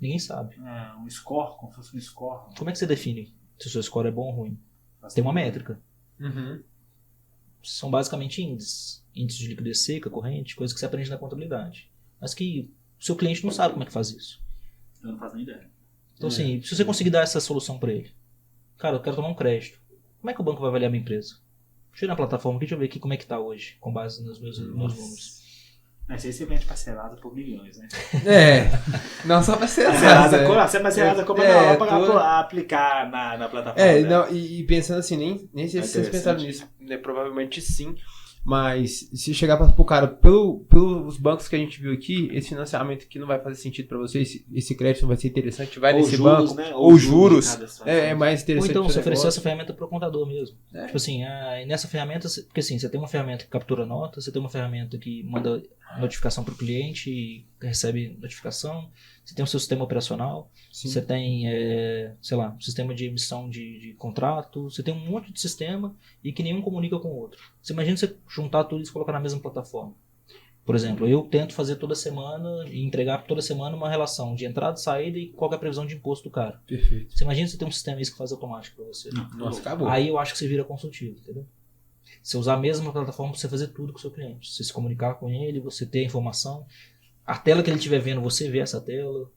A: Ninguém sabe.
B: É um score, como se fosse um score.
A: Como é que você define se o seu score é bom ou ruim? Tem uma métrica. São basicamente índices. Índices de liquidez seca, corrente, coisa que você aprende na contabilidade. Mas que o seu cliente não sabe como é que faz isso.
B: Eu não faço nem ideia.
A: Então, assim, se você conseguir dar essa solução para ele, cara, eu quero tomar um crédito. Como é que o banco vai avaliar a minha empresa? Deixa eu ir na plataforma aqui, deixa eu ver aqui como é que tá hoje, com base nos meus números.
B: Mas aí você vende parcelada por milhões, né?
C: Não só pra ser
B: Parcelada, você é parcelada como na hora
C: tô-
B: para aplicar na plataforma.
C: não, e pensando assim, nem sei se vocês
B: Interessante.
C: pensaram nisso, né? Provavelmente sim, mas se chegar pro cara, pelos bancos que a gente viu aqui, esse financiamento aqui não vai fazer sentido pra você, esse crédito não vai ser interessante, vai
B: Ou
C: nesse
B: juros,
C: banco,
B: né?
C: ou juros,
B: de cada situação.
C: é mais
A: Ou
C: interessante.
A: então,
C: pro
A: você oferecer
C: negócio.
A: essa ferramenta para o contador mesmo. Tipo assim, nessa ferramenta, porque assim, você tem uma ferramenta que captura nota, você tem uma ferramenta que manda notificação para o cliente e recebe notificação, você tem o seu sistema operacional,
C: Sim.
A: você tem, sei lá, sistema de emissão de contrato, você tem um monte de sistema e que nenhum comunica com o outro. Você imagina você juntar tudo isso e colocar na mesma plataforma. Por exemplo, eu tento fazer toda semana e entregar toda semana uma relação de entrada e saída e qual que é a previsão de imposto do cara.
C: Perfeito.
A: Você imagina você ter um sistema isso que faz automático para você.
C: Nossa, acabou.
A: Aí eu acho que você vira consultivo, entendeu? Você usar a mesma plataforma para você fazer tudo com o seu cliente. Você se comunicar com ele, você ter a informação. A tela que ele estiver vendo, você vê essa tela.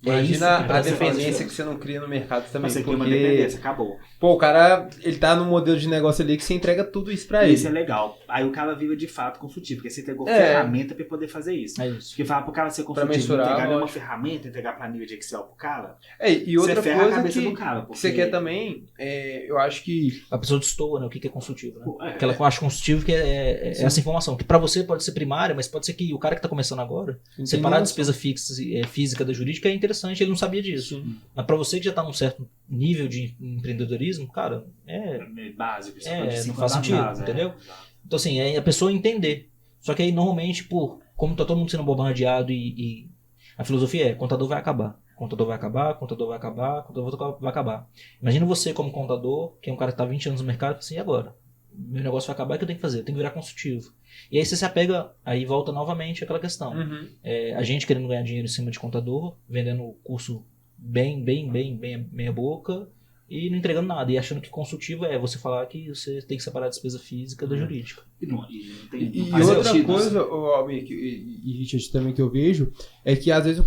C: Imagina a
A: presta
C: dependência
A: fazer.
C: que você não cria no mercado também.
B: Você cria uma
C: Porque,
B: dependência, acabou.
C: pô, o cara, ele tá num modelo de negócio ali que você entrega tudo isso pra
B: Isso é
C: ele.
B: legal. Aí o cara vira de fato consultivo, porque você entregou
C: É.
B: ferramenta pra poder fazer isso.
A: É isso.
B: Porque falar pro cara ser consultivo,
C: mensurar,
B: entregar uma
C: lógico.
B: ferramenta, entregar planilha de Excel pro cara,
C: E outra
B: você ferra a
C: coisa
B: cabeça
C: que
B: do cara. Porque
C: você quer também, eu acho que...
A: A pessoa destoa, né? O que é consultivo, né?
B: É,
A: Aquela que eu acho consultivo que é essa informação. Que pra você pode ser primária, mas pode ser que o cara que tá começando agora, separar a despesa física da jurídica é interessante, ele não sabia disso. Mas pra você que já tá num certo nível de empreendedorismo, cara,
B: é básico. Isso
A: não faz sentido, entendeu? Então, assim, é a pessoa entender. Só que aí, normalmente, como tá todo mundo sendo bombardeado e a filosofia contador vai acabar. Contador vai acabar, contador vai acabar, contador vai acabar. Imagina você como contador, que é um cara que tá 20 anos no mercado, assim, e agora? Meu negócio vai acabar, o que eu tenho que fazer? Eu tenho que virar consultivo. E aí você se apega, aí volta novamente aquela questão. A gente querendo ganhar dinheiro em cima de contador, vendendo o curso bem meia boca e não entregando nada. E achando que consultivo é você falar que você tem que separar a despesa física da jurídica.
B: E não
C: E
B: faz
C: outra
B: sentido,
C: coisa, Almir, e Richard também que eu vejo, é que às vezes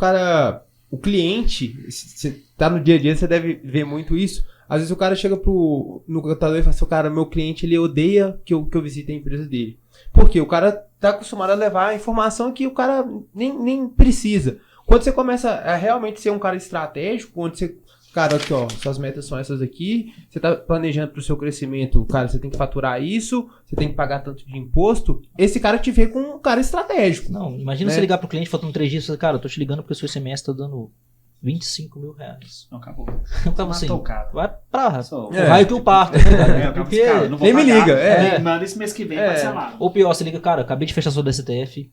C: o cliente, você tá no dia a dia, você deve ver muito isso. Às vezes o cara chega no contador e fala assim, cara, meu cliente, ele odeia que eu visite a empresa dele. Por quê? O cara tá acostumado a levar a informação que o cara nem precisa. Quando você começa a realmente ser um cara estratégico, onde você, cara, aqui ó, suas metas são essas aqui, você tá planejando pro seu crescimento, cara, você tem que faturar isso, você tem que pagar tanto de imposto, esse cara te vê com um cara estratégico.
A: Não, imagina você ligar pro cliente faltando 3 dias e falar, cara, eu tô te ligando porque o seu semestre tá dando 25 mil reais.
B: Não, acabou.
A: Eu tava assim,
B: Matou o cara.
A: vai pra
B: Só-
A: o raio que eu parto. Porque,
B: Cara, não vou
C: nem me
B: pagar,
C: liga,
B: me manda esse mês que vem parcelado.
A: ou pior, você liga, cara, acabei de fechar sua DCTF.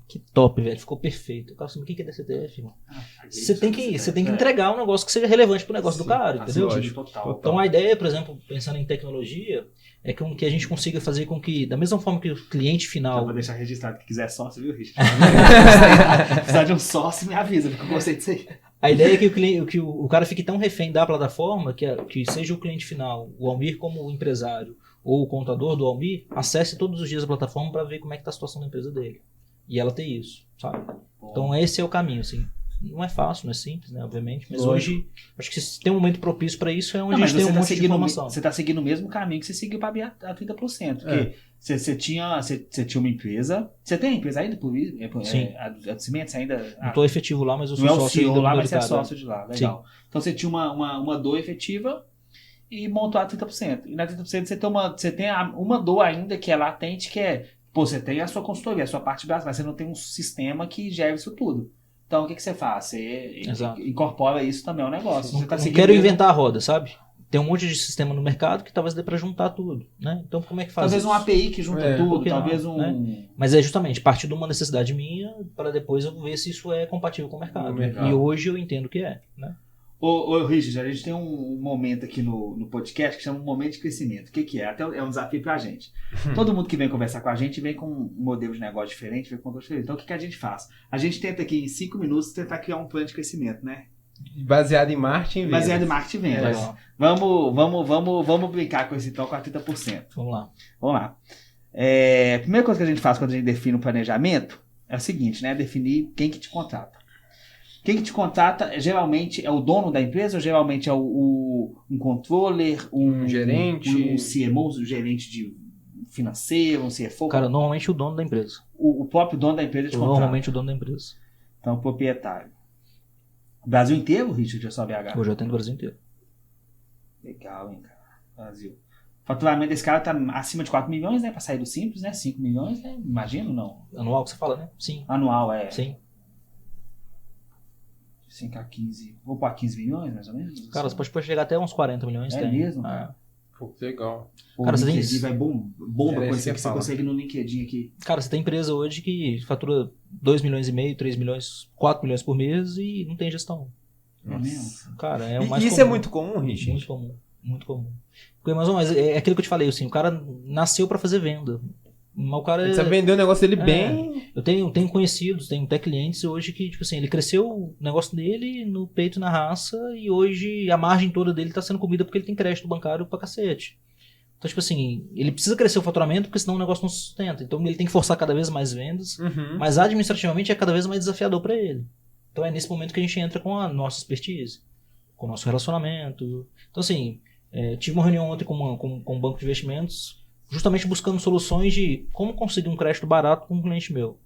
A: Que top, velho, ficou perfeito. O cara assim, o que é DCTF, irmão? Você tem que entregar um negócio que seja relevante pro negócio do cara, entendeu?
B: Total.
A: Então a ideia, por exemplo, pensando em tecnologia, é que a gente consiga fazer com que, da mesma forma que o cliente
B: Já
A: final...
B: vou deixar registrado que quiser sócio, viu, Richard? Precisar de um sócio, me avisa, porque eu gostei disso aí.
A: A ideia é que o cara fique tão refém da plataforma que seja o cliente final, o Almir como empresário, ou o contador do Almir, acesse todos os dias a plataforma para ver como é que tá a situação da empresa dele. E ela ter isso, sabe? Então esse é o caminho, assim. Não é fácil, não é simples, né? Obviamente. Mas
B: Lógico.
A: hoje, acho que se tem um momento propício para isso é onde
B: Não,
A: a
B: mas
A: gente tem
B: você
A: um
B: tá
A: monte de
B: seguindo,
A: informação.
B: você tá seguindo o mesmo caminho que você seguiu para abrir a 30%. Porque você tinha uma empresa. Você tem a empresa ainda por isso?
A: Sim.
B: A do cimento, você ainda.
A: Não estou efetivo lá, mas eu sou
B: Não é o
A: sócio
B: CEO
A: ainda
B: lá, mas você é
A: minoritário.
B: sócio de lá. Legal. Então você tinha uma dor efetiva e montou a 30%. E na 30% você tem uma dor ainda que é latente, que é, pô, você tem a sua consultoria, a sua parte básica, mas você não tem um sistema que gere isso tudo. Então o que você faz? Você
A: Exato.
B: incorpora isso também ao negócio.
A: Não,
B: Você tá
A: não
B: seguindo
A: quero
B: mesmo-
A: inventar a roda, sabe? Tem um monte de sistema no mercado que talvez dê para juntar tudo, né? Então como é que faz
B: Talvez
A: isso?
B: um API que junta
C: É,
B: tudo,
A: por que não,
B: talvez
A: Mas é justamente partir de uma necessidade minha para depois eu ver se isso é compatível com o mercado.
C: No mercado.
A: E hoje eu entendo que é, né?
B: Ô, Richard, a gente tem um momento aqui no podcast que chama um momento de crescimento. O que é? Até é um desafio pra gente. Todo mundo que vem conversar com a gente vem com um modelo de negócio diferente, vem com um negócio diferente. Então o que a gente faz? A gente tenta aqui em 5 minutos tentar criar um plano de crescimento, né?
C: Baseado em marketing e vendas.
B: Baseado em marketing e vendas.
A: Legal.
B: Vamos brincar com esse então com a 30%.
A: Vamos lá.
B: Vamos lá. A primeira coisa que a gente faz quando a gente define um planejamento é o seguinte, né? Definir quem que te contrata. Quem que te contrata geralmente é o dono da empresa ou geralmente é um controller,
C: Um gerente.
B: um CMO, um gerente de financeiro, um CFO?
A: Cara, normalmente o dono da empresa.
B: O próprio dono da empresa te contrata.
A: Normalmente o dono da empresa.
B: Então, o proprietário. Brasil inteiro, Richard, ou só BH?
A: Hoje eu tenho no Brasil inteiro.
B: Legal, hein, cara. Brasil. O faturamento desse cara tá acima de 4 milhões, né? Pra sair do simples, né? 5 milhões, né? Imagino, não.
A: Anual que você fala, né? Sim.
B: Anual, é.
A: Sim.
B: 5 a 15. Vou para 15 milhões, mais ou menos?
A: Cara, você pode chegar até uns 40 milhões.
B: É
A: tem.
B: mesmo,
A: Ah.
B: cara?
C: Pô, que legal.
B: O
A: Cara, você tem
B: LinkedIn
A: isso?
B: vai bomba
C: Era
B: com
C: isso
B: isso
C: que eu
B: que
C: ia
B: você
C: falar.
B: consegue no LinkedIn aqui.
A: Cara, você tem empresa hoje que fatura 2 milhões e meio, 3 milhões, 4 milhões por mês e não tem gestão.
B: É mesmo?
A: Cara, é o
C: E
A: mais
C: isso
A: comum.
C: é muito comum, Richard?
A: Muito comum. Muito comum. Porque, mas é aquilo que eu te falei, assim, o cara nasceu pra fazer venda. Mas o cara
C: Ele precisa vender o negócio dele
A: É.
C: bem.
A: Eu tenho conhecidos, tenho até clientes hoje que, tipo assim, ele cresceu o negócio dele no peito e na raça e hoje a margem toda dele tá sendo comida porque ele tem crédito bancário pra cacete. Então, tipo assim, ele precisa crescer o faturamento porque senão o negócio não se sustenta. Então ele tem que forçar cada vez mais vendas,
C: Uhum.
A: mas administrativamente é cada vez mais desafiador pra ele. Então é nesse momento que a gente entra com a nossa expertise, com o nosso relacionamento. Então, assim, tive uma reunião ontem com um banco de investimentos justamente buscando soluções de como conseguir um crédito barato com um cliente meu.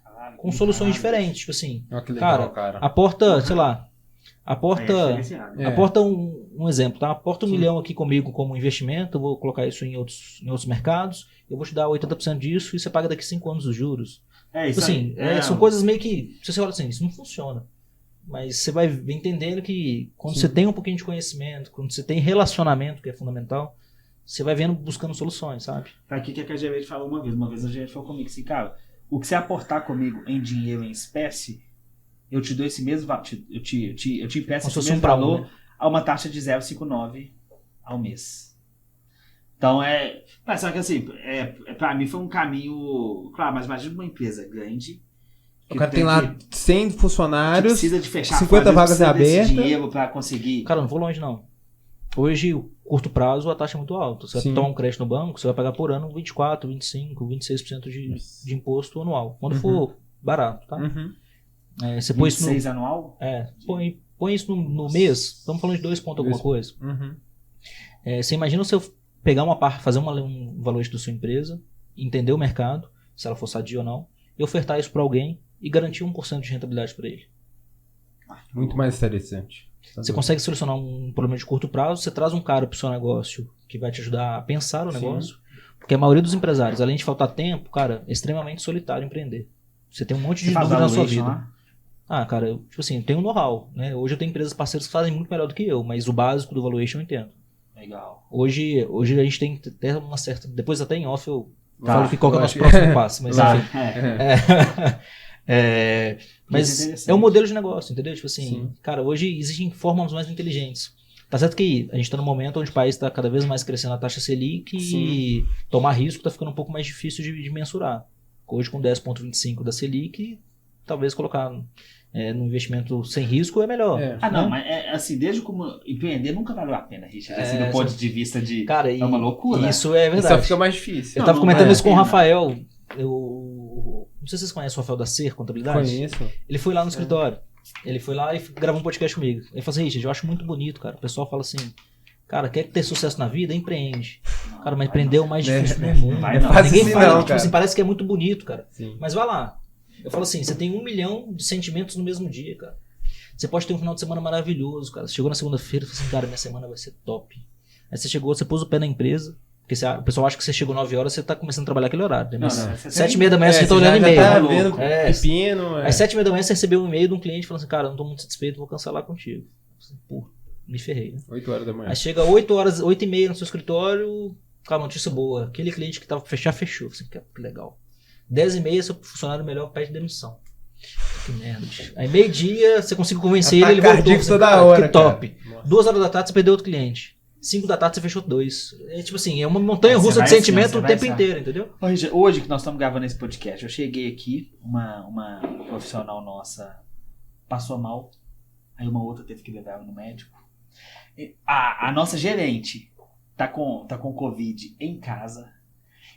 B: Caralho,
A: Com soluções diferentes, tipo assim,
C: Olha que legal, cara.
A: aporta, sei lá, aporta
B: diferenciado.
C: É.
A: Aporta um exemplo, tá? Aporta 1
C: Sim.
A: milhão aqui comigo como investimento, eu vou colocar isso em outros mercados, eu vou te dar 80% disso e você paga daqui 5 anos os juros.
B: É
A: Tipo
B: isso
A: assim,
B: aí.
A: são coisas meio que, se você olha assim, isso não funciona. Mas você vai entendendo que quando
B: Sim.
A: você tem um pouquinho de conhecimento, quando você tem relacionamento, que é fundamental, você vai vendo, buscando soluções, sabe?
B: Tá aqui que a gerente falou uma vez a gerente falou comigo assim, cara, o que você aportar comigo em dinheiro, em espécie, eu te dou esse mesmo valor, eu te empresto
A: Como se
B: esse
A: fosse
B: mesmo
A: um pra um,
B: valor
A: né?
B: a uma taxa de 0,59 ao mês. Então mas só que assim, pra mim foi um caminho, claro, mas imagina uma empresa grande,
C: O cara tem lá 100
B: que
C: funcionários.
B: precisa de fechar
C: 50 vagas
B: precisa desse
C: abertas.
B: dinheiro pra conseguir.
A: Cara, não vou longe não. Hoje, curto prazo, a taxa é muito alta. Você
C: Sim.
A: vai tomar um crédito no banco, você vai pagar por ano 24, 25, 26% de imposto anual. Quando for barato, tá?
C: Uhum.
A: Você põe isso
B: 26 anual?
A: põe isso no mês, estamos falando de 2 pontos alguma coisa.
C: Uhum.
A: Você imagina se eu pegar fazer um valuation da sua empresa, entender o mercado, se ela for sadia ou não, e ofertar isso para alguém e garantir 1% de rentabilidade para ele.
C: Muito mais interessante.
A: Você consegue solucionar um problema de curto prazo, você traz um cara para o seu negócio que vai te ajudar a pensar o
C: Sim.
A: negócio. Porque a maioria dos empresários, além de faltar tempo, cara, é extremamente solitário empreender. Você tem um monte de
B: Você faz
A: dúvida na sua
B: valuation
A: vida.
B: lá?
A: Ah, cara, eu tenho know-how, né? Hoje eu tenho empresas parceiras que fazem muito melhor do que eu, mas o básico do valuation eu entendo.
B: Legal.
A: Hoje a gente tem até uma certa... Depois até em off eu
B: Tá,
A: falo qual que é o
C: eu
A: nosso
C: acho que-
A: próximo passo, mas
B: Tá,
A: enfim.
C: É.
A: Mas
B: Isso é interessante.
A: é um modelo de negócio, entendeu? Tipo assim,
C: Sim.
A: cara, hoje existem formas mais inteligentes. Tá certo que a gente tá num momento onde o país está cada vez mais crescendo a taxa Selic e tomar risco tá ficando um pouco mais difícil de mensurar. Hoje com 10,25 da Selic, talvez colocar no investimento sem risco é melhor.
C: É.
B: Ah, não,
A: né?
B: mas assim, desde como empreender nunca valeu a pena, Richard. Assim,
A: É,
B: do ponto de vista de.
A: Cara,
B: é uma loucura.
A: Isso é
C: Só
A: verdade.
C: fica mais difícil.
A: Eu
B: Não,
A: tava
B: não
A: comentando
B: vale
A: isso
B: a
A: com o
B: pena.
A: Rafael. Não sei se vocês conhecem o Rafael da Ser Contabilidade.
C: Conheço.
A: Ele foi lá no escritório. ele foi lá e gravou um podcast comigo. Ele falou assim, Richard, eu acho muito bonito, cara. O pessoal fala assim, cara, quer ter sucesso na vida? Empreende. Cara, mas empreender é o mais difícil do mundo.
B: Vai não.
A: Ninguém
C: assim
A: fala,
C: não,
A: tipo
C: cara.
A: assim, parece que é muito bonito, cara.
C: Sim.
A: Mas vai lá. Eu falo assim, você tem 1 milhão de sentimentos no mesmo dia, cara. Você pode ter um final de semana maravilhoso, cara. Você chegou na segunda-feira e falou assim, cara, minha semana vai ser top. Aí você chegou, você pôs o pé na empresa. Porque o pessoal acha que você chegou 9 horas, você tá começando a trabalhar aquele horário. Né? Mas 7h30 da manhã você tá olhando e-mail.
C: Tá vendo
A: É.
C: pepino.
A: Às 7h30 da manhã você recebeu um e-mail de um cliente falando assim, cara, eu não tô muito satisfeito, vou cancelar contigo. Pô, me ferrei, né?
C: 8 horas da manhã.
A: Aí chega 8h30 no seu escritório, cara, notícia boa. Aquele cliente que tava pra fechar, fechou. Assim, que legal. 10h30, seu funcionário melhor pede demissão. Que merda, bicho. Aí meio-dia, você conseguiu convencer ele voltou.
C: Cardíaco
A: Assim,
C: toda
A: cara,
C: hora,
A: que top.
C: cara.
A: 2 horas da tarde você perdeu outro cliente. 5 da tarde você fechou 2. É tipo assim, é uma montanha
B: Aí você
A: russa
B: vai
A: de sentimento
B: assim, ó,
A: o
B: você
A: tempo
B: vai
A: inteiro, entendeu?
B: Ô, Richard, hoje que nós estamos gravando esse podcast, eu cheguei aqui, uma profissional nossa passou mal, aí uma outra teve que levar ela no médico. A nossa gerente tá com Covid em casa.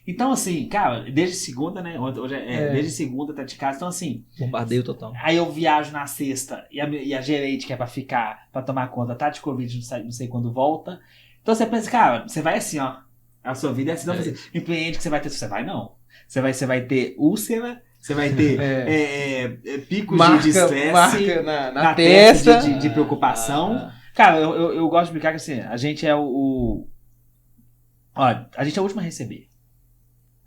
B: Então, assim, cara, desde segunda, né? Hoje desde segunda tá de casa. Então, assim,
A: Bombardeio total.
B: aí eu viajo na sexta e a gerente que é pra ficar, pra tomar conta, tá de Covid, não sei quando volta. Então você pensa, cara, você vai assim, ó. A sua vida é assim, não você empreende que você vai ter. Você vai, não. Você vai ter úlcera, você vai ter picos de estresse
C: marca na
B: testa
C: testa.
B: de preocupação. Cara, eu gosto de brincar que assim, a gente é Ó, a gente é o último a receber.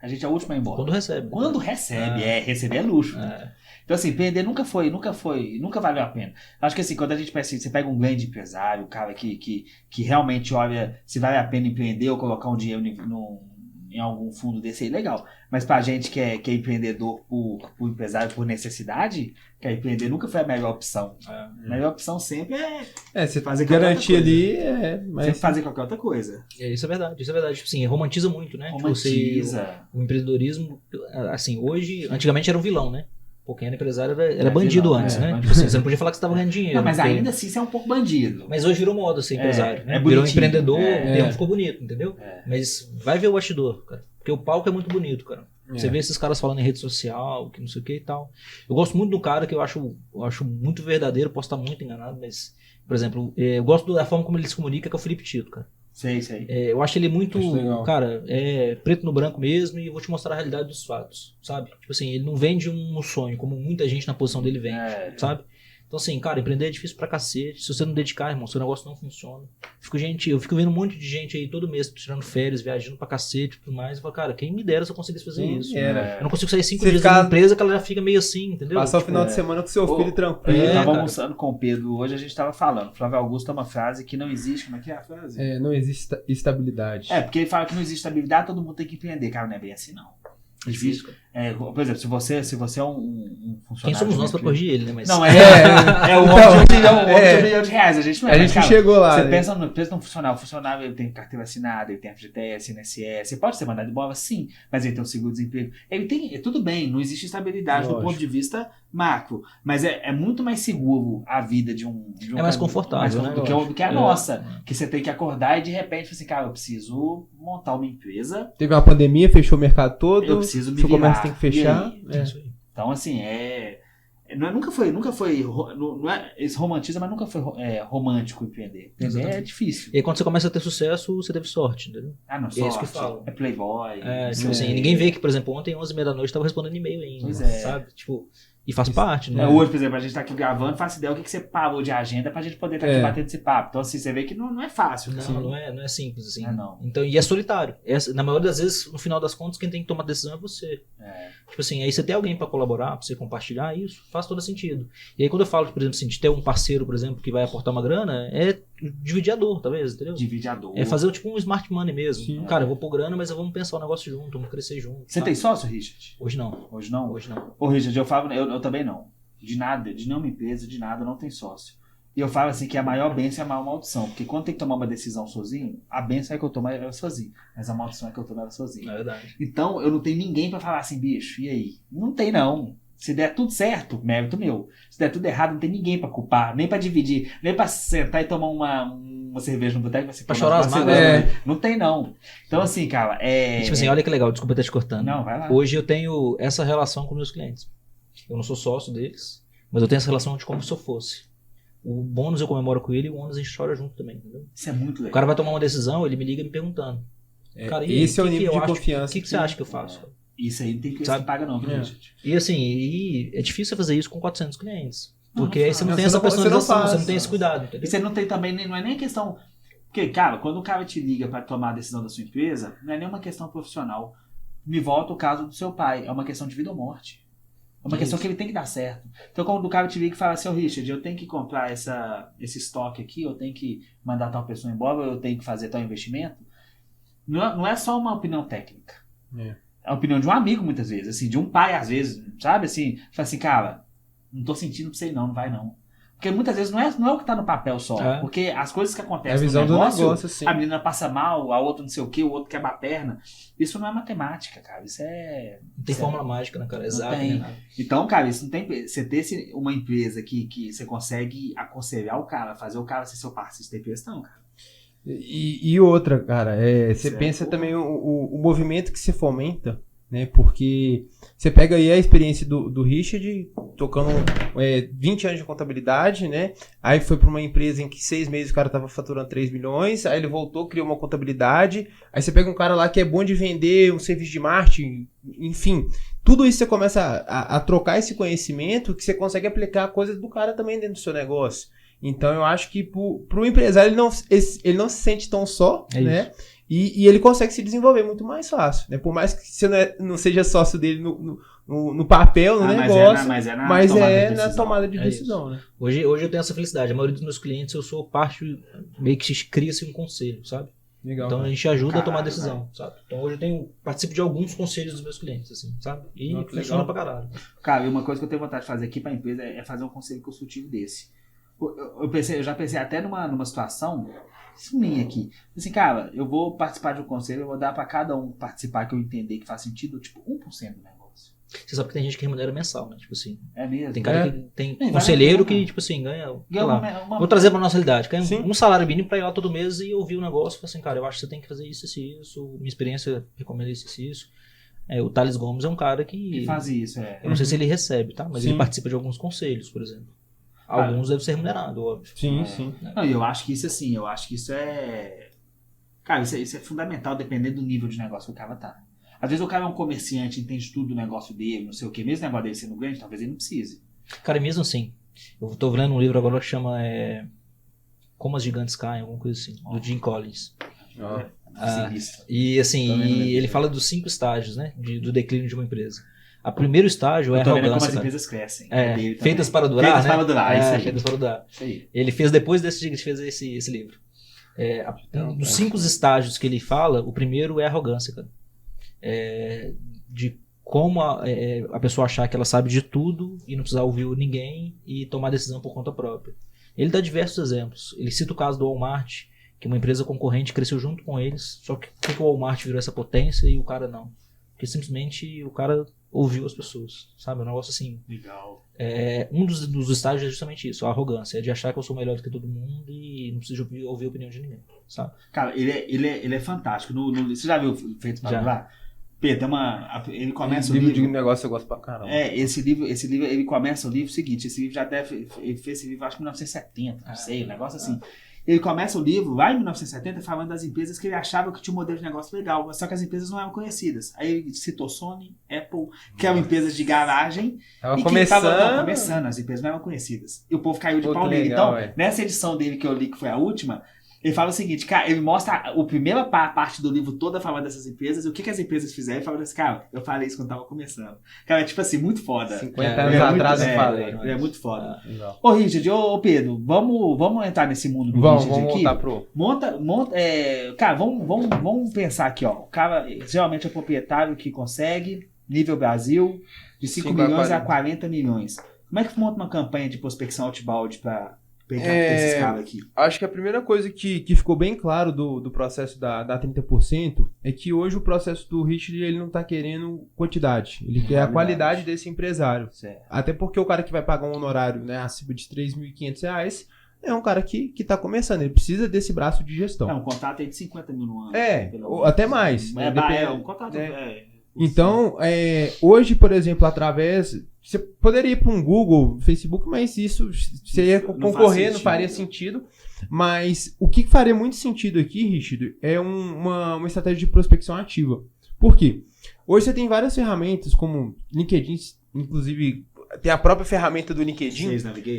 B: A gente é o último a ir embora.
A: Quando recebe.
B: Quando recebe, receber é luxo. Né? Então, assim, empreender nunca valeu a pena. Acho que assim, quando a gente pensa assim, você pega um grande empresário, um cara que realmente olha se vale a pena empreender ou colocar um dinheiro em algum fundo desse aí, legal. Mas pra gente que é empreendedor por empresário por necessidade, que empreender nunca foi a melhor opção. A melhor opção sempre
C: Você
B: fazer
C: garantir
B: qualquer
C: ali, mas
B: sempre fazer qualquer outra coisa.
A: Isso é verdade, isso é verdade. Tipo assim, romantiza muito, né?
B: Romantiza.
A: Tipo, o empreendedorismo, assim, hoje, antigamente era um vilão, né? Pô, quem era empresário era bandido
B: vilão,
A: antes, né?
B: bandido.
A: Tipo assim, você não podia falar que você estava ganhando dinheiro.
B: Não, mas
A: porque-
B: ainda assim você é um pouco bandido.
A: Mas hoje virou moda ser empresário, né?
B: é
A: Virou
B: bonitinho.
A: empreendedor,
B: É.
A: o termo ficou bonito, entendeu? Mas vai ver o bastidor, cara. Porque o palco é muito bonito, cara. Você vê esses caras falando em rede social, que não sei o que e tal. Eu gosto muito do cara que eu acho muito verdadeiro, posso estar muito enganado, mas, por exemplo, eu gosto da forma como ele se comunica, que é o Felipe Tito, cara.
B: Sei.
A: Eu acho ele muito,
C: Acho legal.
A: cara, preto no branco mesmo e eu vou te mostrar a realidade dos fatos, sabe? Tipo assim, ele não vende um sonho, como muita gente na posição dele vende, sabe? Então assim, cara, empreender é difícil pra cacete. Se você não dedicar, irmão, seu negócio não funciona. Eu fico vendo um monte de gente aí todo mês tirando férias, viajando pra cacete e tudo mais. Eu falo, cara, quem me dera se eu conseguisse fazer isso.
C: era.
A: Eu não consigo sair 5
C: Você
A: dias
C: ficar-
A: da minha empresa que ela já fica meio assim, entendeu?
C: Passar o
A: Tipo,
C: final de semana com seu filho tranquilo.
B: Eu tava
A: cara.
B: almoçando com o Pedro hoje, a gente tava falando. Flávio Augusto é uma frase que não existe. Como é que é a frase?
C: Não existe estabilidade.
B: Porque ele fala que não existe estabilidade, todo mundo tem que empreender. Cara, não é bem assim, não.
A: é difícil, cara.
B: Por exemplo, se você é um funcionário...
A: Quem somos
B: de
A: nós
B: uma
A: pra
B: empresa-
A: corrigir ele, né? Mas...
B: Não, é o homem de um milhão de reais. A gente não é.
C: A
B: mas,
C: gente
B: cara,
C: chegou lá.
B: Você
C: né?
B: pensa num funcionário. O funcionário ele tem carteira assinada, ele tem FGTS, INSS. Você pode ser mandado embora, sim, mas ele tem um seguro-desemprego. Ele tem. Tudo bem, não existe estabilidade do
C: Lógico.
B: ponto de vista macro, mas é muito mais seguro a vida de um
A: É mais confortável, né?
B: do que a nossa. Que você tem que acordar e de repente você assim, cara, eu preciso montar uma empresa,
C: Teve uma pandemia, fechou o mercado todo.
B: eu preciso me
C: seu
B: virar.
C: comércio tem que fechar.
B: E aí?
A: É isso aí.
B: Então, assim, nunca foi, não é, esse romantiza, mas nunca foi romântico empreender. Empreender é
A: Exatamente.
B: difícil.
A: E aí quando você começa a ter sucesso, você teve sorte, entendeu?
B: Ah, não,
A: É isso que eu
B: sorte,
A: falo.
B: é playboy.
A: Tipo assim, ninguém vê que, por exemplo, ontem, 11h30 da noite, eu tava respondendo e-mail ainda,
B: Pois é.
A: sabe? Tipo, e faz parte, né?
B: Hoje, por exemplo, a gente tá aqui gravando, faço ideia o que você parou de agenda pra gente poder estar aqui batendo esse papo. Então, assim, você vê que não é fácil. Né?
A: Não é simples, assim.
B: Não.
A: Então, e é solitário. Na maioria das vezes, no final das contas, quem tem que tomar decisão é você. Tipo assim, aí você tem alguém pra colaborar, pra você compartilhar, isso faz todo sentido. E aí quando eu falo, por exemplo, assim, de ter um parceiro, por exemplo, que vai aportar uma grana, é dividir a dor, talvez, entendeu?
B: Dividir a dor.
A: É fazer tipo um smart money mesmo.
C: Sim.
A: Cara, eu vou pôr grana, mas vamos pensar o negócio junto, vamos crescer junto.
B: Você tem sócio, Richard?
A: Hoje não.
B: Hoje não?
A: Hoje não.
B: Ô, Richard, eu falo, eu também não. De nada, de nenhuma empresa, de nada, não tem sócio. E eu falo assim que a maior bênção é a maior maldição. Porque quando tem que tomar uma decisão sozinho, a bênção é que eu tomo ela sozinho. Mas a maldição é que eu tomo ela sozinho.
A: É verdade.
B: Então, eu não tenho ninguém pra falar assim, bicho, e aí? Não tem, não. Se der tudo certo, mérito meu. Se der tudo errado, não tem ninguém pra culpar, nem pra dividir, nem pra sentar e tomar uma cerveja no boteco.
A: Pra chorar as mágoas,
B: Não tem, não. Então, assim, cara,
A: Tipo assim, olha que legal, desculpa estar te cortando.
B: Não, vai lá.
A: Hoje eu tenho essa relação com meus clientes. Eu não sou sócio deles, Mas eu tenho essa relação de como se eu fosse. O bônus eu comemoro com ele e o ônus a gente chora junto também, entendeu?
B: Isso é muito legal.
A: O cara vai tomar uma decisão, ele me liga me perguntando. Cara, e
C: esse é o
A: que
C: nível de
A: eu acho-
C: confiança.
A: O que você acha que eu faço?
B: Isso aí não tem preço
A: Sabe?
B: que paga não, viu, gente?
A: E assim, é difícil fazer isso com 400 clientes.
B: Não,
A: Porque
B: não
A: aí você não
C: faz.
A: tem
C: Você
A: essa
C: não- você não
A: personalização,
C: faz.
A: você não tem esse cuidado, entendeu?
B: E você não tem também, não é nem questão... Porque, cara, quando o cara te liga para tomar a decisão da sua empresa, não é nem uma questão profissional. Me volta o caso do seu pai. É uma questão de vida ou morte. É uma questão que ele tem que dar certo. Então, quando o cara te liga e fala assim, ô Richard, eu tenho que comprar esse estoque aqui, eu tenho que mandar tal pessoa embora, eu tenho que fazer tal investimento, não é só uma opinião técnica. É a opinião de um amigo, muitas vezes. Assim, de um pai, às vezes, sabe? Assim, fala assim, cara, não tô sentindo pra você ir não vai não. Porque muitas vezes não é o que tá no papel só.
A: É.
B: Porque as coisas que
C: É a
B: acontecem
C: visão
B: no negócio,
C: do negócio, assim.
B: a menina passa mal, a outra não sei o que, o outro quebra a perna. Isso não é matemática, cara. Isso é...
A: Não tem fórmula mágica, né, cara? Exato.
B: tem.
A: nem nada.
B: Então, cara, isso não tem... Você ter uma empresa que você consegue aconselhar o cara, fazer o cara ser seu parceiro, isso tem preço não, cara.
C: E outra, cara, você
B: Certo.
C: pensa também o movimento que se fomenta, né? Porque você pega aí a experiência do Richard, tocando 20 anos de contabilidade, né? Aí foi para uma empresa em que 6 meses o cara tava faturando 3 milhões, aí ele voltou, criou uma contabilidade, aí você pega um cara lá que é bom de vender um serviço de marketing, enfim, tudo isso você começa a trocar esse conhecimento que você consegue aplicar coisas do cara também dentro do seu negócio. Então eu acho que pro empresário ele não se sente tão só,
A: É
C: né? E ele consegue se desenvolver muito mais fácil, né? Por mais que você não seja sócio dele no papel, no negócio,
B: mas é
C: na tomada de
A: É
C: decisão, né?
A: Hoje eu tenho essa felicidade. A maioria dos meus clientes, eu sou parte, meio que cria-se um conselho, sabe?
C: Legal.
A: Então a gente ajuda a tomar
B: Caralho,
A: decisão, sabe? Então hoje participo de alguns conselhos dos meus clientes, assim, sabe? E
C: Nossa, que
A: funciona
C: legal.
A: pra caralho.
B: Cara, e uma coisa que eu tenho vontade de fazer aqui pra empresa é fazer um conselho consultivo desse. Eu já pensei até numa situação, isso minha aqui. Assim, cara, eu vou participar de um conselho, eu vou dar pra cada um participar que eu entender que faz sentido, tipo, 1% do negócio.
A: Você sabe que tem gente que remunera mensal, né? Tipo assim,
B: É mesmo.
A: tem cara que tem
B: Vai
A: conselheiro
B: ganhar,
A: que, tipo assim, ganha, sei
B: Ganha
A: lá.
B: uma-
A: Vou trazer pra nossa realidade. Ganha
C: Sim.
A: um salário mínimo pra ir lá todo mês e ouvir o negócio. Falar assim, cara, eu acho que você tem que fazer isso, minha experiência recomenda isso. O Thales Gomes é um cara
B: que
A: que...
B: faz isso,
A: Eu não sei se ele recebe, tá? Mas
C: Sim.
A: ele participa de alguns conselhos, por exemplo.
B: Ah.
A: Alguns devem ser remunerados, óbvio.
C: Sim, sim.
B: Não, eu acho que isso assim, eu acho que isso é... Cara, isso é fundamental, dependendo do nível de negócio que o cara tá. Às vezes o cara é um comerciante, entende tudo do negócio dele, não sei o que, mesmo o negócio dele sendo grande, talvez ele não precise.
A: Cara, mesmo assim, eu tô lendo um livro agora que chama Como as Gigantes Caem, alguma coisa assim, do Jim Collins.
B: Sinistro.
A: E assim,
B: Tô vendo
A: ele
B: aqui.
A: fala dos 5 estágios, né, do declínio de uma empresa. O primeiro estágio é a
B: Eu tô vendo como
A: arrogância,
B: as
A: cara.
B: empresas crescem.
A: É,
B: Dele também.
A: feitas para durar,
B: Feitas
A: né?
B: para durar, isso aí.
A: Feitas para durar.
B: Isso aí.
A: Ele fez depois desse dia que fez esse livro. Dos 5 estágios que ele fala, o primeiro é a arrogância, cara. De como a pessoa achar que ela sabe de tudo e não precisar ouvir ninguém e tomar decisão por conta própria. Ele dá diversos exemplos. Ele cita o caso do Walmart, que uma empresa concorrente cresceu junto com eles, só que por que o Walmart virou essa potência e o cara não? Porque simplesmente o cara ouviu as pessoas, sabe? Um negócio assim.
B: Legal.
A: Um dos estágios é justamente isso, a arrogância, é de achar que eu sou melhor do que todo mundo e não preciso ouvir a opinião de ninguém, sabe?
B: Cara, ele é fantástico. Você já viu Feito para
A: Já.
B: Durar? Pedro, ele começa o
C: livro de
B: livro...
C: negócio eu gosto pra caramba.
B: Esse livro, ele começa o livro seguinte, esse livro já até, ele fez esse livro acho que em 1970, não sei, um negócio assim. Ele começa o livro lá em 1970 falando das empresas que ele achava que tinha um modelo de negócio legal, só que as empresas não eram conhecidas. Aí ele citou Sony, Apple, que eram empresas de garagem,
C: Tava
B: e
C: começando.
B: que estavam começando, as empresas não eram conhecidas. E o povo caiu de
C: Pô,
B: pau
C: que
B: nele.
C: legal,
B: Então,
C: ué.
B: nessa edição dele que eu li, que foi a última, ele fala o seguinte, cara, ele mostra a primeira parte do livro toda falando dessas empresas, e o que as empresas fizeram, ele fala assim, cara, eu falei isso quando tava começando. Cara, é tipo assim, muito foda.
C: 50
A: É,
C: anos
B: Ele é
C: atrás
B: muito-
C: eu falei.
B: Ele é muito foda.
C: Legal.
B: Ô, Richard, ô Pedro, vamos entrar nesse mundo do
C: Vamos
B: Richard aqui?
C: voltar pro...
B: Cara, vamos pensar aqui, ó. O cara geralmente é o proprietário que consegue, nível Brasil, de 5
C: 5 a
B: milhões a
C: 40.
B: 40 milhões. Como é que monta uma campanha de prospecção outbound pra pegar
C: É,
B: esses caras aqui?
C: Acho que a primeira coisa que ficou bem claro do processo da 30% é que hoje o processo do Richard ele não tá querendo quantidade, ele quer a qualidade desse empresário.
B: Certo.
C: Até porque o cara que vai pagar um honorário, né, acima de R$3.500 é um cara que tá começando, ele precisa desse braço de gestão.
B: É um contrato aí de 50 mil no ano. pelo
C: Ou
B: menos.
C: até mais.
B: É,
C: Depende,
B: é um contrato.
C: né?
B: É,
C: Então, hoje, por exemplo, através Você poderia ir para um Google, Facebook, mas isso você ia concorrer, não faria sentido. Mas o que faria muito sentido aqui, Richard, é uma estratégia de prospecção ativa. Por quê? Hoje você tem várias ferramentas, como LinkedIn, inclusive tem a própria ferramenta do LinkedIn,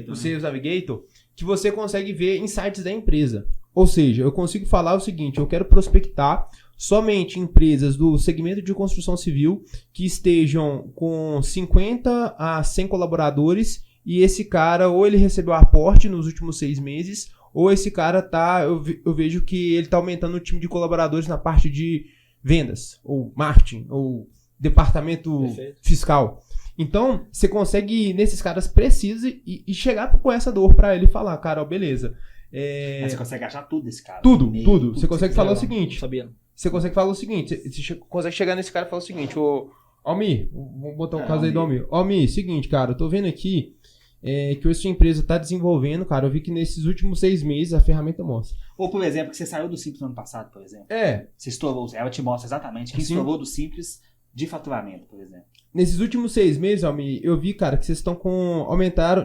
C: o Sales Navigator, que você consegue ver insights da empresa. Ou seja, eu consigo falar o seguinte, eu quero prospectar somente empresas do segmento de construção civil que estejam com 50 a 100 colaboradores e esse cara ou ele recebeu aporte nos últimos 6 meses ou esse cara eu vejo que ele está aumentando o time de colaboradores na parte de vendas ou marketing ou departamento fiscal. Então, você consegue ir nesses caras precisos e chegar com essa dor para ele e falar, cara, ó, beleza.
B: Mas você consegue achar tudo desse cara.
C: Tudo. Você consegue falar o seguinte.
A: Sabia.
C: Você consegue falar o seguinte, você consegue chegar nesse cara e falar o seguinte, ô Almir, vamos botar um caso aí do Almir. Almir, seguinte, cara, eu tô vendo aqui que a sua empresa tá desenvolvendo, cara, eu vi que nesses últimos 6 meses a ferramenta mostra.
B: Ou, por exemplo, que você saiu do Simples no ano passado, por exemplo.
C: Você
B: estourou, ela te mostra exatamente quem estourou do Simples de faturamento, por exemplo.
C: Nesses últimos 6 meses, Almir, eu vi, cara, que vocês estão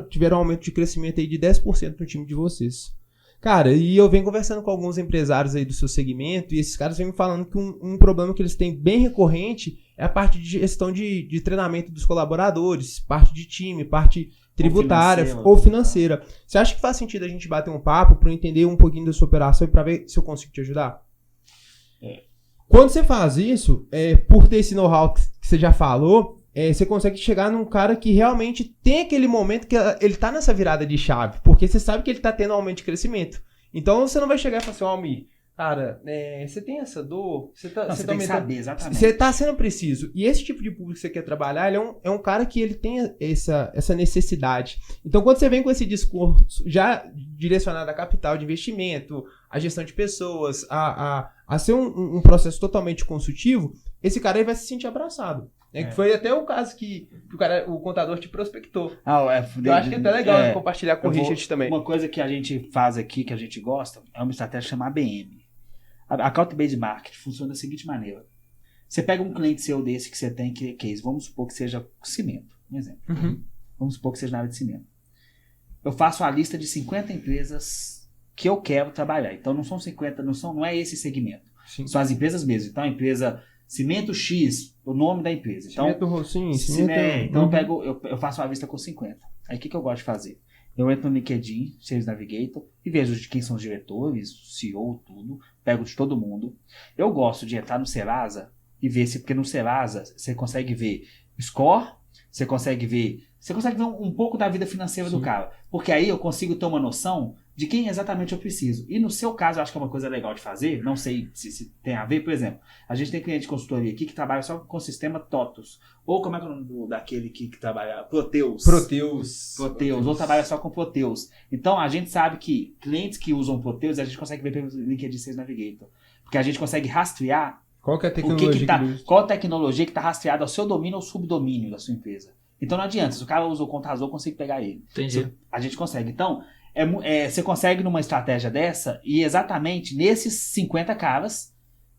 C: tiveram um aumento de crescimento aí de 10% no time de vocês. Cara, e eu venho conversando com alguns empresários aí do seu segmento e esses caras vêm me falando que um problema que eles têm bem recorrente é a parte de gestão de treinamento dos colaboradores, parte de time, parte tributária ou financeira. Você acha que faz sentido a gente bater um papo para eu entender um pouquinho da sua operação e para ver se eu consigo te ajudar? Quando você faz isso, por ter esse know-how que você já falou, você consegue chegar num cara que realmente tem aquele momento que ele tá nessa virada de chave, porque você sabe que ele tá tendo um aumento de crescimento. Então você não vai chegar e falar assim, Almir, cara, você tem essa dor, você
B: tem que saber, exatamente.
C: Você tá sendo preciso. E esse tipo de público que você quer trabalhar, ele é um cara que ele tem essa necessidade. Então quando você vem com esse discurso já direcionado a capital de investimento, a gestão de pessoas, a ser um processo totalmente consultivo, esse cara aí vai se sentir abraçado. Que foi até o caso que o contador te prospectou. Eu acho que é até legal compartilhar com o Richard também.
B: Uma coisa que a gente faz aqui, que a gente gosta, é uma estratégia chamada ABM. A Account Based Marketing funciona da seguinte maneira. Você pega um cliente seu desse que você tem, que vamos supor que seja cimento, um exemplo. Vamos supor que seja na área de cimento. Eu faço a lista de 50 empresas que eu quero trabalhar. Então não são 50, não é esse segmento.
C: Sim.
B: São as empresas mesmo. Então a empresa Cimento X, o nome da empresa. Então, então eu faço uma lista com 50. Aí o que eu gosto de fazer? Eu entro no LinkedIn, Sales Navigator, e vejo de quem são os diretores, o CEO, tudo. Pego de todo mundo. Eu gosto de entrar no Serasa e ver porque no Serasa você consegue ver score, você consegue ver um pouco da vida financeira do cara. Porque aí eu consigo ter uma noção de quem exatamente eu preciso. E no seu caso, eu acho que é uma coisa legal de fazer, não sei se tem a ver, por exemplo, a gente tem cliente de consultoria aqui que trabalha só com o sistema TOTUS, ou como é que é o nome daquele que trabalha? Proteus, ou trabalha só com Proteus. Então, a gente sabe que clientes que usam Proteus, a gente consegue ver pelo LinkedIn Sales Navigator, porque a gente consegue rastrear
C: qual que é a tecnologia
B: qual tecnologia que está rastreada ao seu domínio ou subdomínio da sua empresa. Então, não adianta, se o cara usa o Contazor, eu consigo pegar ele.
A: Entendi.
B: A gente consegue. Então, você consegue numa estratégia dessa e exatamente nesses 50 caras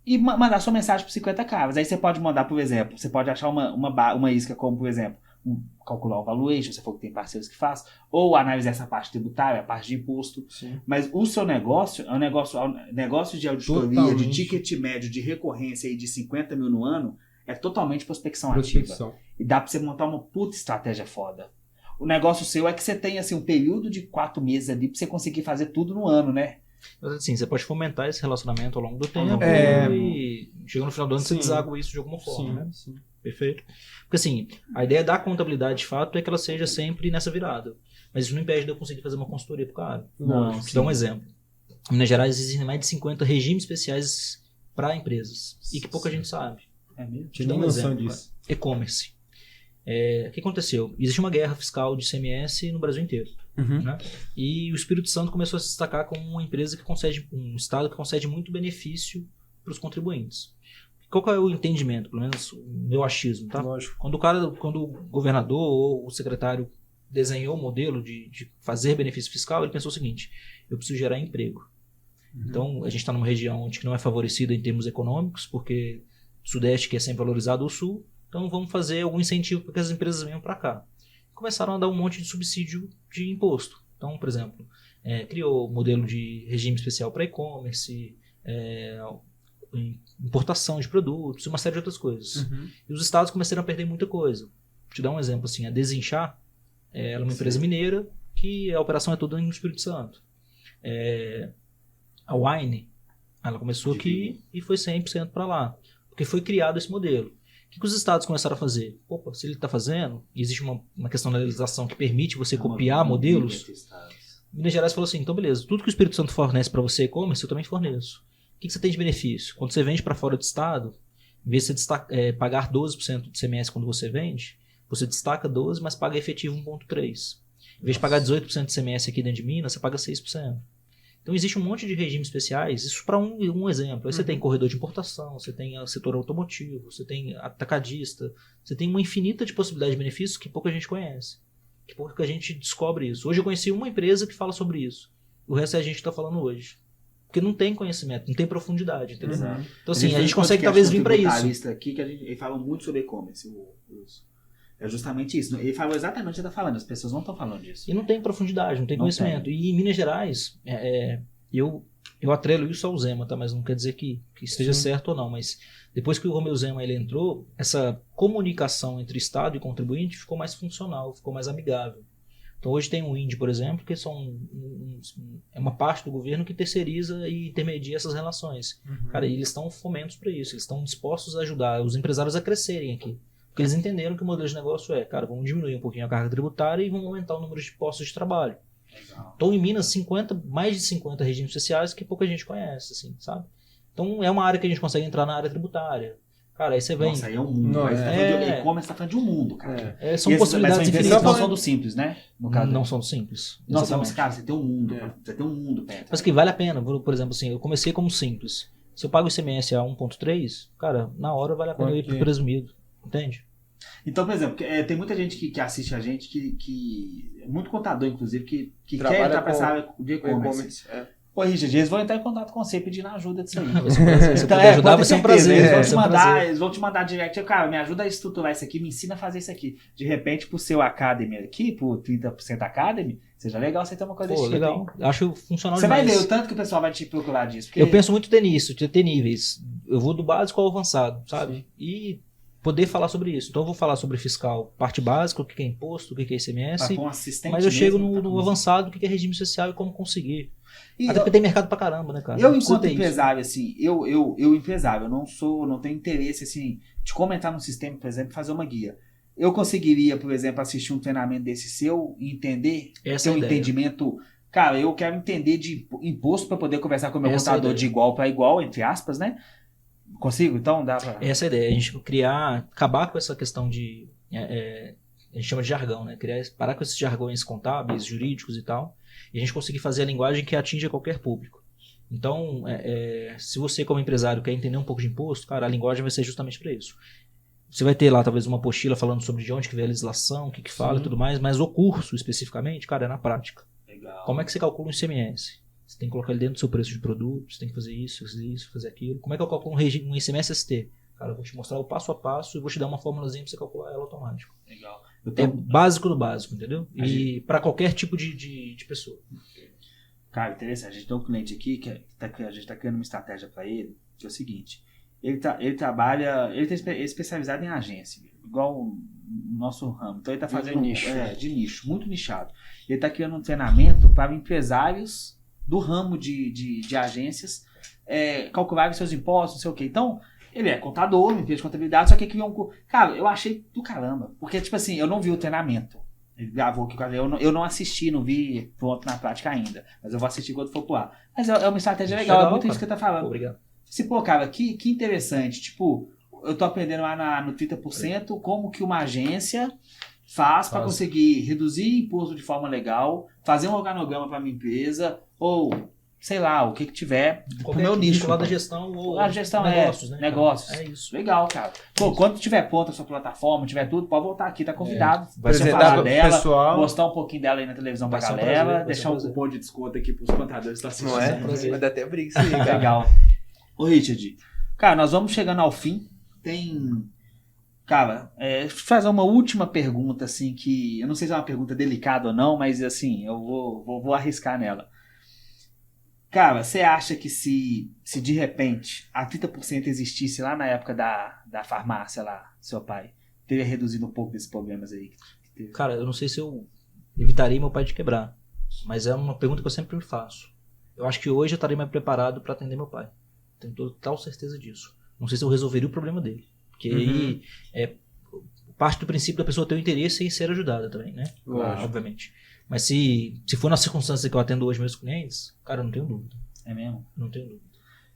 B: e mandar sua mensagem para 50 caras. Aí você pode mandar, por exemplo, você pode achar uma isca como, por exemplo, calcular o valuation, se for que tem parceiros que faz, ou analisar essa parte tributária, a parte de imposto.
C: Sim.
B: Mas o seu negócio é um negócio de auditoria, totalmente. De ticket médio, de recorrência aí de 50 mil no ano, é totalmente prospecção ativa. E dá para você montar uma puta estratégia foda. O negócio seu é que você tem assim, um período de 4 meses ali pra você conseguir fazer tudo no ano, né?
A: Mas assim, você pode fomentar esse relacionamento ao longo do tempo e chega no final do ano você deságua isso de alguma forma, né? Sim. Perfeito. Porque assim, a ideia da contabilidade de fato é que ela seja sempre nessa virada. Mas isso não impede de eu conseguir fazer uma consultoria pro cara. Não. Vou te dar um exemplo. Em Minas Gerais existem mais de 50 regimes especiais para empresas. E que pouca gente sabe.
B: É mesmo?
C: Te dá uma noção disso.
A: E-commerce. O que aconteceu? Existe uma guerra fiscal de ICMS no Brasil inteiro. Né? E o Espírito Santo começou a se destacar como uma empresa que concede, um estado que concede muito benefício para os contribuintes. Qual que é o entendimento, pelo menos o meu achismo, tá?
C: Lógico.
A: Quando o governador ou o secretário desenhou o modelo de fazer benefício fiscal, ele pensou o seguinte: eu preciso gerar emprego. Então, a gente está numa região onde não é favorecida em termos econômicos, porque o Sudeste que é sempre valorizado, o Sul. Então vamos fazer algum incentivo para que as empresas venham para cá. começaram a dar um monte de subsídio de imposto. Então, por exemplo, criou modelo de regime especial para e-commerce, importação de produtos, uma série de outras coisas. E os estados começaram a perder muita coisa. Vou te dar um exemplo, assim, a Desinchar, ela é uma empresa mineira que a operação é toda no Espírito Santo. A Wine, ela começou aqui e foi 100% para lá, porque foi criado esse modelo. O que os estados começaram a fazer? Opa, se ele está fazendo, existe uma questão da legislação que permite você copiar modelos. Minas Gerais falou assim, então beleza, tudo que o Espírito Santo fornece para você e-commerce, eu também forneço. O que você tem de benefício? Quando você vende para fora do estado, em vez de você pagar 12% de CMS quando você vende, você destaca 12%, mas paga efetivo 1,3%. Em vez de pagar 18% de CMS aqui dentro de Minas, você paga 6%. Então existe um monte de regimes especiais, isso para um exemplo. Aí você tem corredor de importação, você tem o setor automotivo, você tem atacadista, você tem uma infinita de possibilidades de benefícios que pouca gente conhece, que pouca gente descobre isso. Hoje eu conheci uma empresa que fala sobre isso, o resto é a gente que está falando hoje. Porque não tem conhecimento, não tem profundidade, entendeu? Então assim, a gente consegue talvez vir para isso.
B: Aqui que ele fala muito sobre e-commerce, é justamente isso. Ele falou exatamente o que você está falando, as pessoas não estão falando disso.
A: E não tem profundidade, não tem conhecimento. E em Minas Gerais, eu atrelo isso ao Zema, tá? Mas não quer dizer que esteja certo ou não. Mas depois que o Romeu Zema ele entrou, essa comunicação entre Estado e contribuinte ficou mais funcional, ficou mais amigável. Então hoje tem o INDE, por exemplo, que é uma parte do governo que terceiriza e intermedia essas relações. Cara, e eles estão fomentos para isso, eles estão dispostos a ajudar os empresários a crescerem aqui. Porque eles entenderam que o modelo de negócio vamos diminuir um pouquinho a carga tributária e vamos aumentar o número de postos de trabalho. Legal. Então, em Minas, mais de 50 regimes especiais que pouca gente conhece, assim, sabe? Então, é uma área que a gente consegue entrar na área tributária. Cara, aí você vem...
B: Nossa, aí é um mundo. E-commerce tá falando de um mundo, cara.
A: São possibilidades infinitas.
B: Não são do simples, né?
A: No caso não são do simples.
B: Nossa, mas, cara, você tem um mundo. Você tem um mundo perto.
A: Mas que vale a pena. Por exemplo, assim, eu comecei como simples. Se eu pago o ICMS a 1,3, cara, na hora vale a pena eu ir pro presumido. Entende?
B: Então, por exemplo, tem muita gente que assiste a gente, muito contador, inclusive, que quer entrar pra essa área de e-commerce. Pô, Richard, eles vão entrar em contato com você pedindo ajuda disso aí.
A: Se puder ajudar, vai ser um prazer.
B: Eles vão te mandar direct. Cara, me ajuda a estruturar isso aqui, me ensina a fazer isso aqui. De repente, pro seu Academy aqui, pro 30% Academy, seja legal você ter uma coisa desse tipo.
A: Legal. Acho funcional
B: você
A: demais.
B: Vai ver o tanto que o pessoal vai te procurar disso. Porque...
A: Eu penso muito nisso, de ter níveis. Eu vou do básico ao avançado, sabe? Sim. E poder falar sobre isso. Então eu vou falar sobre fiscal, parte básica, o que é imposto, o que é ICMS, mas eu chego no avançado, o que é regime social e como conseguir. Até porque tem mercado pra caramba, né, cara?
B: Eu, enquanto empresário, assim, eu empresário, eu não tenho interesse, assim, de comentar no sistema, por exemplo, fazer uma guia. Eu conseguiria, por exemplo, assistir um treinamento desse seu e entender, ter um entendimento... Cara, eu quero entender de imposto para poder conversar com o meu contador de igual para igual, entre aspas, né? Consigo? Então dá pra...
A: Essa é a ideia, a gente acabar com essa questão de... a gente chama de jargão, né? Parar com esses jargões contábeis, jurídicos e tal, e a gente conseguir fazer a linguagem que atinja qualquer público. Então, se você como empresário quer entender um pouco de imposto, cara, a linguagem vai ser justamente para isso. Você vai ter lá talvez uma apostila falando sobre de onde que vem a legislação, o que fala e tudo mais, mas o curso especificamente, cara, é na prática. Legal. Como é que você calcula um ICMS? Você tem que colocar ele dentro do seu preço de produto, você tem que fazer isso, fazer aquilo. Como é que eu calculo um ICMS ST? Cara, eu vou te mostrar o passo a passo e vou te dar uma formulazinha para você calcular ela automático. Legal. Básico do básico, entendeu? E para qualquer tipo de pessoa.
B: Cara, interessante. A gente tem um cliente aqui que a gente está criando uma estratégia para ele, que é o seguinte. Ele é especializado em agência, igual o nosso ramo. Então ele está fazendo de nicho, muito nichado. Ele está criando um treinamento para empresários do ramo de agências calcularem seus impostos, não sei o quê. Então, ele é contador, empresa de contabilidade, só que criou um... Cara, eu achei do caramba. Porque, tipo assim, eu não vi o treinamento. Ele gravou aqui, eu não assisti, não vi pronto na prática ainda. Mas eu vou assistir quando for pro ar. Mas é uma estratégia legal, é muito isso que você tá falando.
A: Obrigado.
B: Pô, cara, que interessante. Tipo, eu tô aprendendo lá no 30% como que uma agência faz para conseguir reduzir imposto de forma legal, fazer um organograma para minha empresa, ou sei lá, o que tiver pro meu nicho.
A: Lá da gestão ou
B: negócios, né? Negócios.
A: É isso.
B: Legal, cara. Pô, quando tiver pronta a sua plataforma, tiver tudo, pode voltar aqui, tá convidado.
C: Vai falar dela, pessoal.
B: Mostrar um pouquinho dela aí na televisão pra galera, deixar um cupom de desconto aqui pros contadores que estão assistindo.
C: Não é? Vai dar até briga isso aí, cara.
B: Legal. Ô, Richard, cara, nós vamos chegando ao fim. Cara, deixa eu fazer uma última pergunta, assim, que eu não sei se é uma pergunta delicada ou não, mas assim, eu vou arriscar nela. Cara, você acha que se de repente a 30% existisse lá na época da farmácia lá, seu pai, teria reduzido um pouco desses problemas aí?
A: Cara, eu não sei se eu evitaria meu pai de quebrar, mas é uma pergunta que eu sempre me faço. Eu acho que hoje eu estaria mais preparado para atender meu pai. Tenho total certeza disso. Não sei se eu resolveria o problema dele. Porque aí parte do princípio da pessoa ter o interesse em ser ajudada também, né?
C: Lógico.
A: Obviamente. Mas se for na circunstância que eu atendo hoje meus clientes, cara, eu não tenho dúvida.
B: É mesmo?
A: Não tenho dúvida.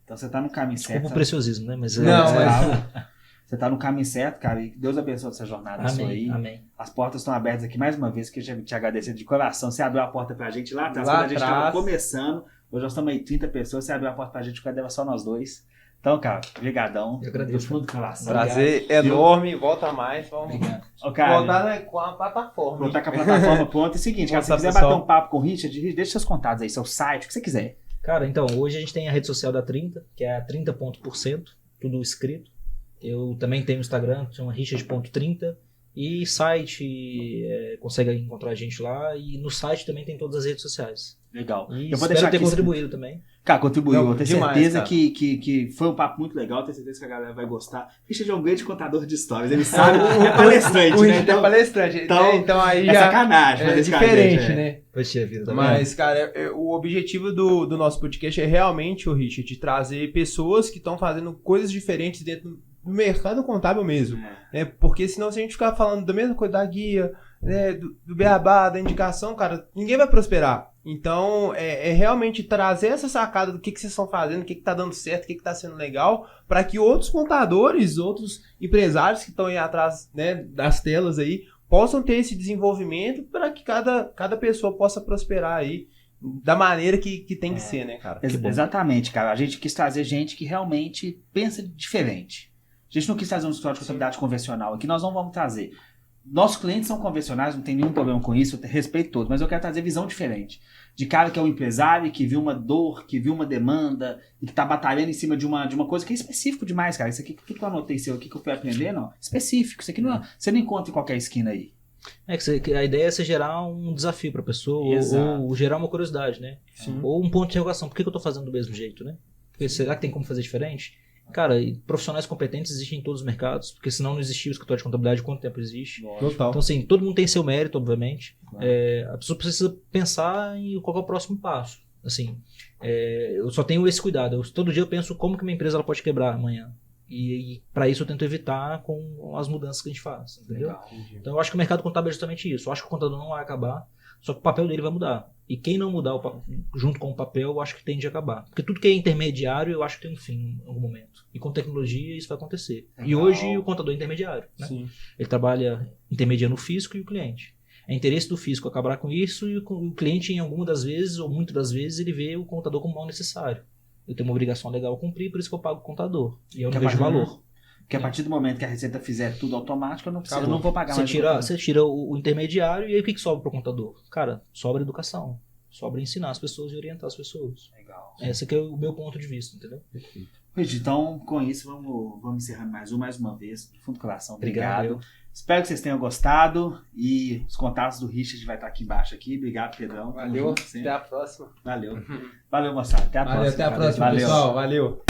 B: Então você tá no caminho certo.
A: Desculpa o preciosismo, né? Mas
B: Você tá no caminho certo, cara, e Deus abençoe essa jornada sua aí.
A: Amém.
B: As portas estão abertas aqui mais uma vez, que eu já te agradecer de coração. Você abriu a porta pra gente lá atrás,
C: Lá
B: quando a gente tava
C: atrás.
B: começando. Hoje nós estamos aí 30 pessoas, você abriu a porta pra gente, quando era só nós dois. Então, cara, brigadão.
A: Eu agradeço.
B: Do fundo do coração.
C: Prazer enorme, volta mais. Vamos
A: Obrigado.
B: Ô, cara,
C: voltar, né, com a plataforma.
B: voltar com a plataforma pronta. É o seguinte, cara, se
C: Mostrar
B: você quiser
C: pro pessoal.
B: bater um papo com o Richard, deixa seus contatos aí, seu site, o que você quiser.
A: Cara, então, hoje a gente tem a rede social da 30, que é a 30%, tudo escrito. Eu também tenho o Instagram, que chama richard.30. E site, consegue encontrar a gente lá. E no site também tem todas as redes sociais.
B: Legal.
A: E
B: Eu vou
A: espero
B: deixar
A: ter
B: aqui.
A: contribuído também.
B: Cara, contribuiu.
C: Não,
B: Eu tenho
C: demais,
B: certeza
C: cara.
B: que foi um papo muito legal. Tenho certeza que a galera vai gostar. Richard é um grande contador de histórias. Ele sabe, é palestrante,
C: O
B: né?
C: Richard é palestrante. Então aí
B: é
C: já
B: sacanagem.
C: é
B: fazer isso com a
C: diferente,
B: gente,
C: né?
A: Poxa vida, tá
C: Mas, cara, o objetivo do nosso podcast é realmente, o Richard, de trazer pessoas que estão fazendo coisas diferentes dentro do mercado contábil mesmo. Né? Porque senão, se a gente ficar falando da mesma coisa da guia, né, do beabá, da indicação, cara, ninguém vai prosperar. Então, é realmente trazer essa sacada do que vocês estão fazendo, o que tá dando certo, o que tá sendo legal, para que outros contadores, outros empresários que estão aí atrás, né, das telas aí, possam ter esse desenvolvimento para que cada pessoa possa prosperar aí da maneira que tem que ser, né, cara?
B: Exatamente, cara. A gente quis trazer gente que realmente pensa diferente. A gente não quis trazer um escritório de contabilidade convencional. Aqui nós não vamos trazer. Nossos clientes são convencionais, não tem nenhum problema com isso, eu respeito todos, mas eu quero trazer visão diferente. De cara que é um empresário, que viu uma dor, que viu uma demanda, e que tá batalhando em cima de uma coisa que é específico demais, cara. Isso aqui, o que eu anotei seu aqui que eu fui aprendendo, específico. Isso aqui não, você não encontra em qualquer esquina aí.
A: Que a ideia é você gerar um desafio pra pessoa, ou gerar uma curiosidade, né?
C: Sim.
A: Ou um ponto de interrogação. Por que eu tô fazando do mesmo jeito, né? Porque será que tem como fazer diferente? Cara, e profissionais competentes existem em todos os mercados, porque senão não existia o escritório de contabilidade, quanto tempo existe?
C: Total.
A: Então, assim, todo mundo tem seu mérito, obviamente.
B: Claro.
A: A pessoa precisa pensar em qual é o próximo passo. Assim, eu só tenho esse cuidado. Todo dia eu penso como que minha empresa ela pode quebrar amanhã. E para isso eu tento evitar com as mudanças que a gente faz, entendeu?
B: Legal.
A: Então eu acho que o mercado contábil é justamente isso. Eu acho que o contador não vai acabar, só que o papel dele vai mudar. E quem não mudar junto com o papel, eu acho que tende a acabar. Porque tudo que é intermediário, eu acho que tem um fim em algum momento. E com tecnologia isso vai acontecer.
B: Legal.
A: E hoje o contador é intermediário, né?
C: Sim.
A: Ele trabalha intermediando o fisco e o cliente. É interesse do fisco acabar com isso e o cliente, em alguma das vezes, ou muitas das vezes, ele vê o contador como mal necessário. Eu tenho uma obrigação legal a cumprir, por isso que eu pago o contador. E eu não vejo valor.
B: Porque a partir do momento que a Receita fizer tudo automático, eu não vou pagar
A: Você
B: mais.
A: tira o intermediário e aí o que sobra para o contador? Cara, sobra educação. Sobra ensinar as pessoas e orientar as pessoas.
B: Legal.
A: Esse aqui é o meu ponto de vista, entendeu?
B: Richard, então, com isso, vamos encerrando mais uma vez. Do fundo do coração, obrigado.
A: Obrigado.
B: Espero que vocês tenham gostado. E os contatos do Richard vai estar aqui embaixo aqui. Obrigado, Pedrão.
C: Valeu, até a próxima.
B: Valeu. Valeu, moçada. Até a próxima.
C: Até a próxima,
B: Valeu.
C: pessoal. Valeu.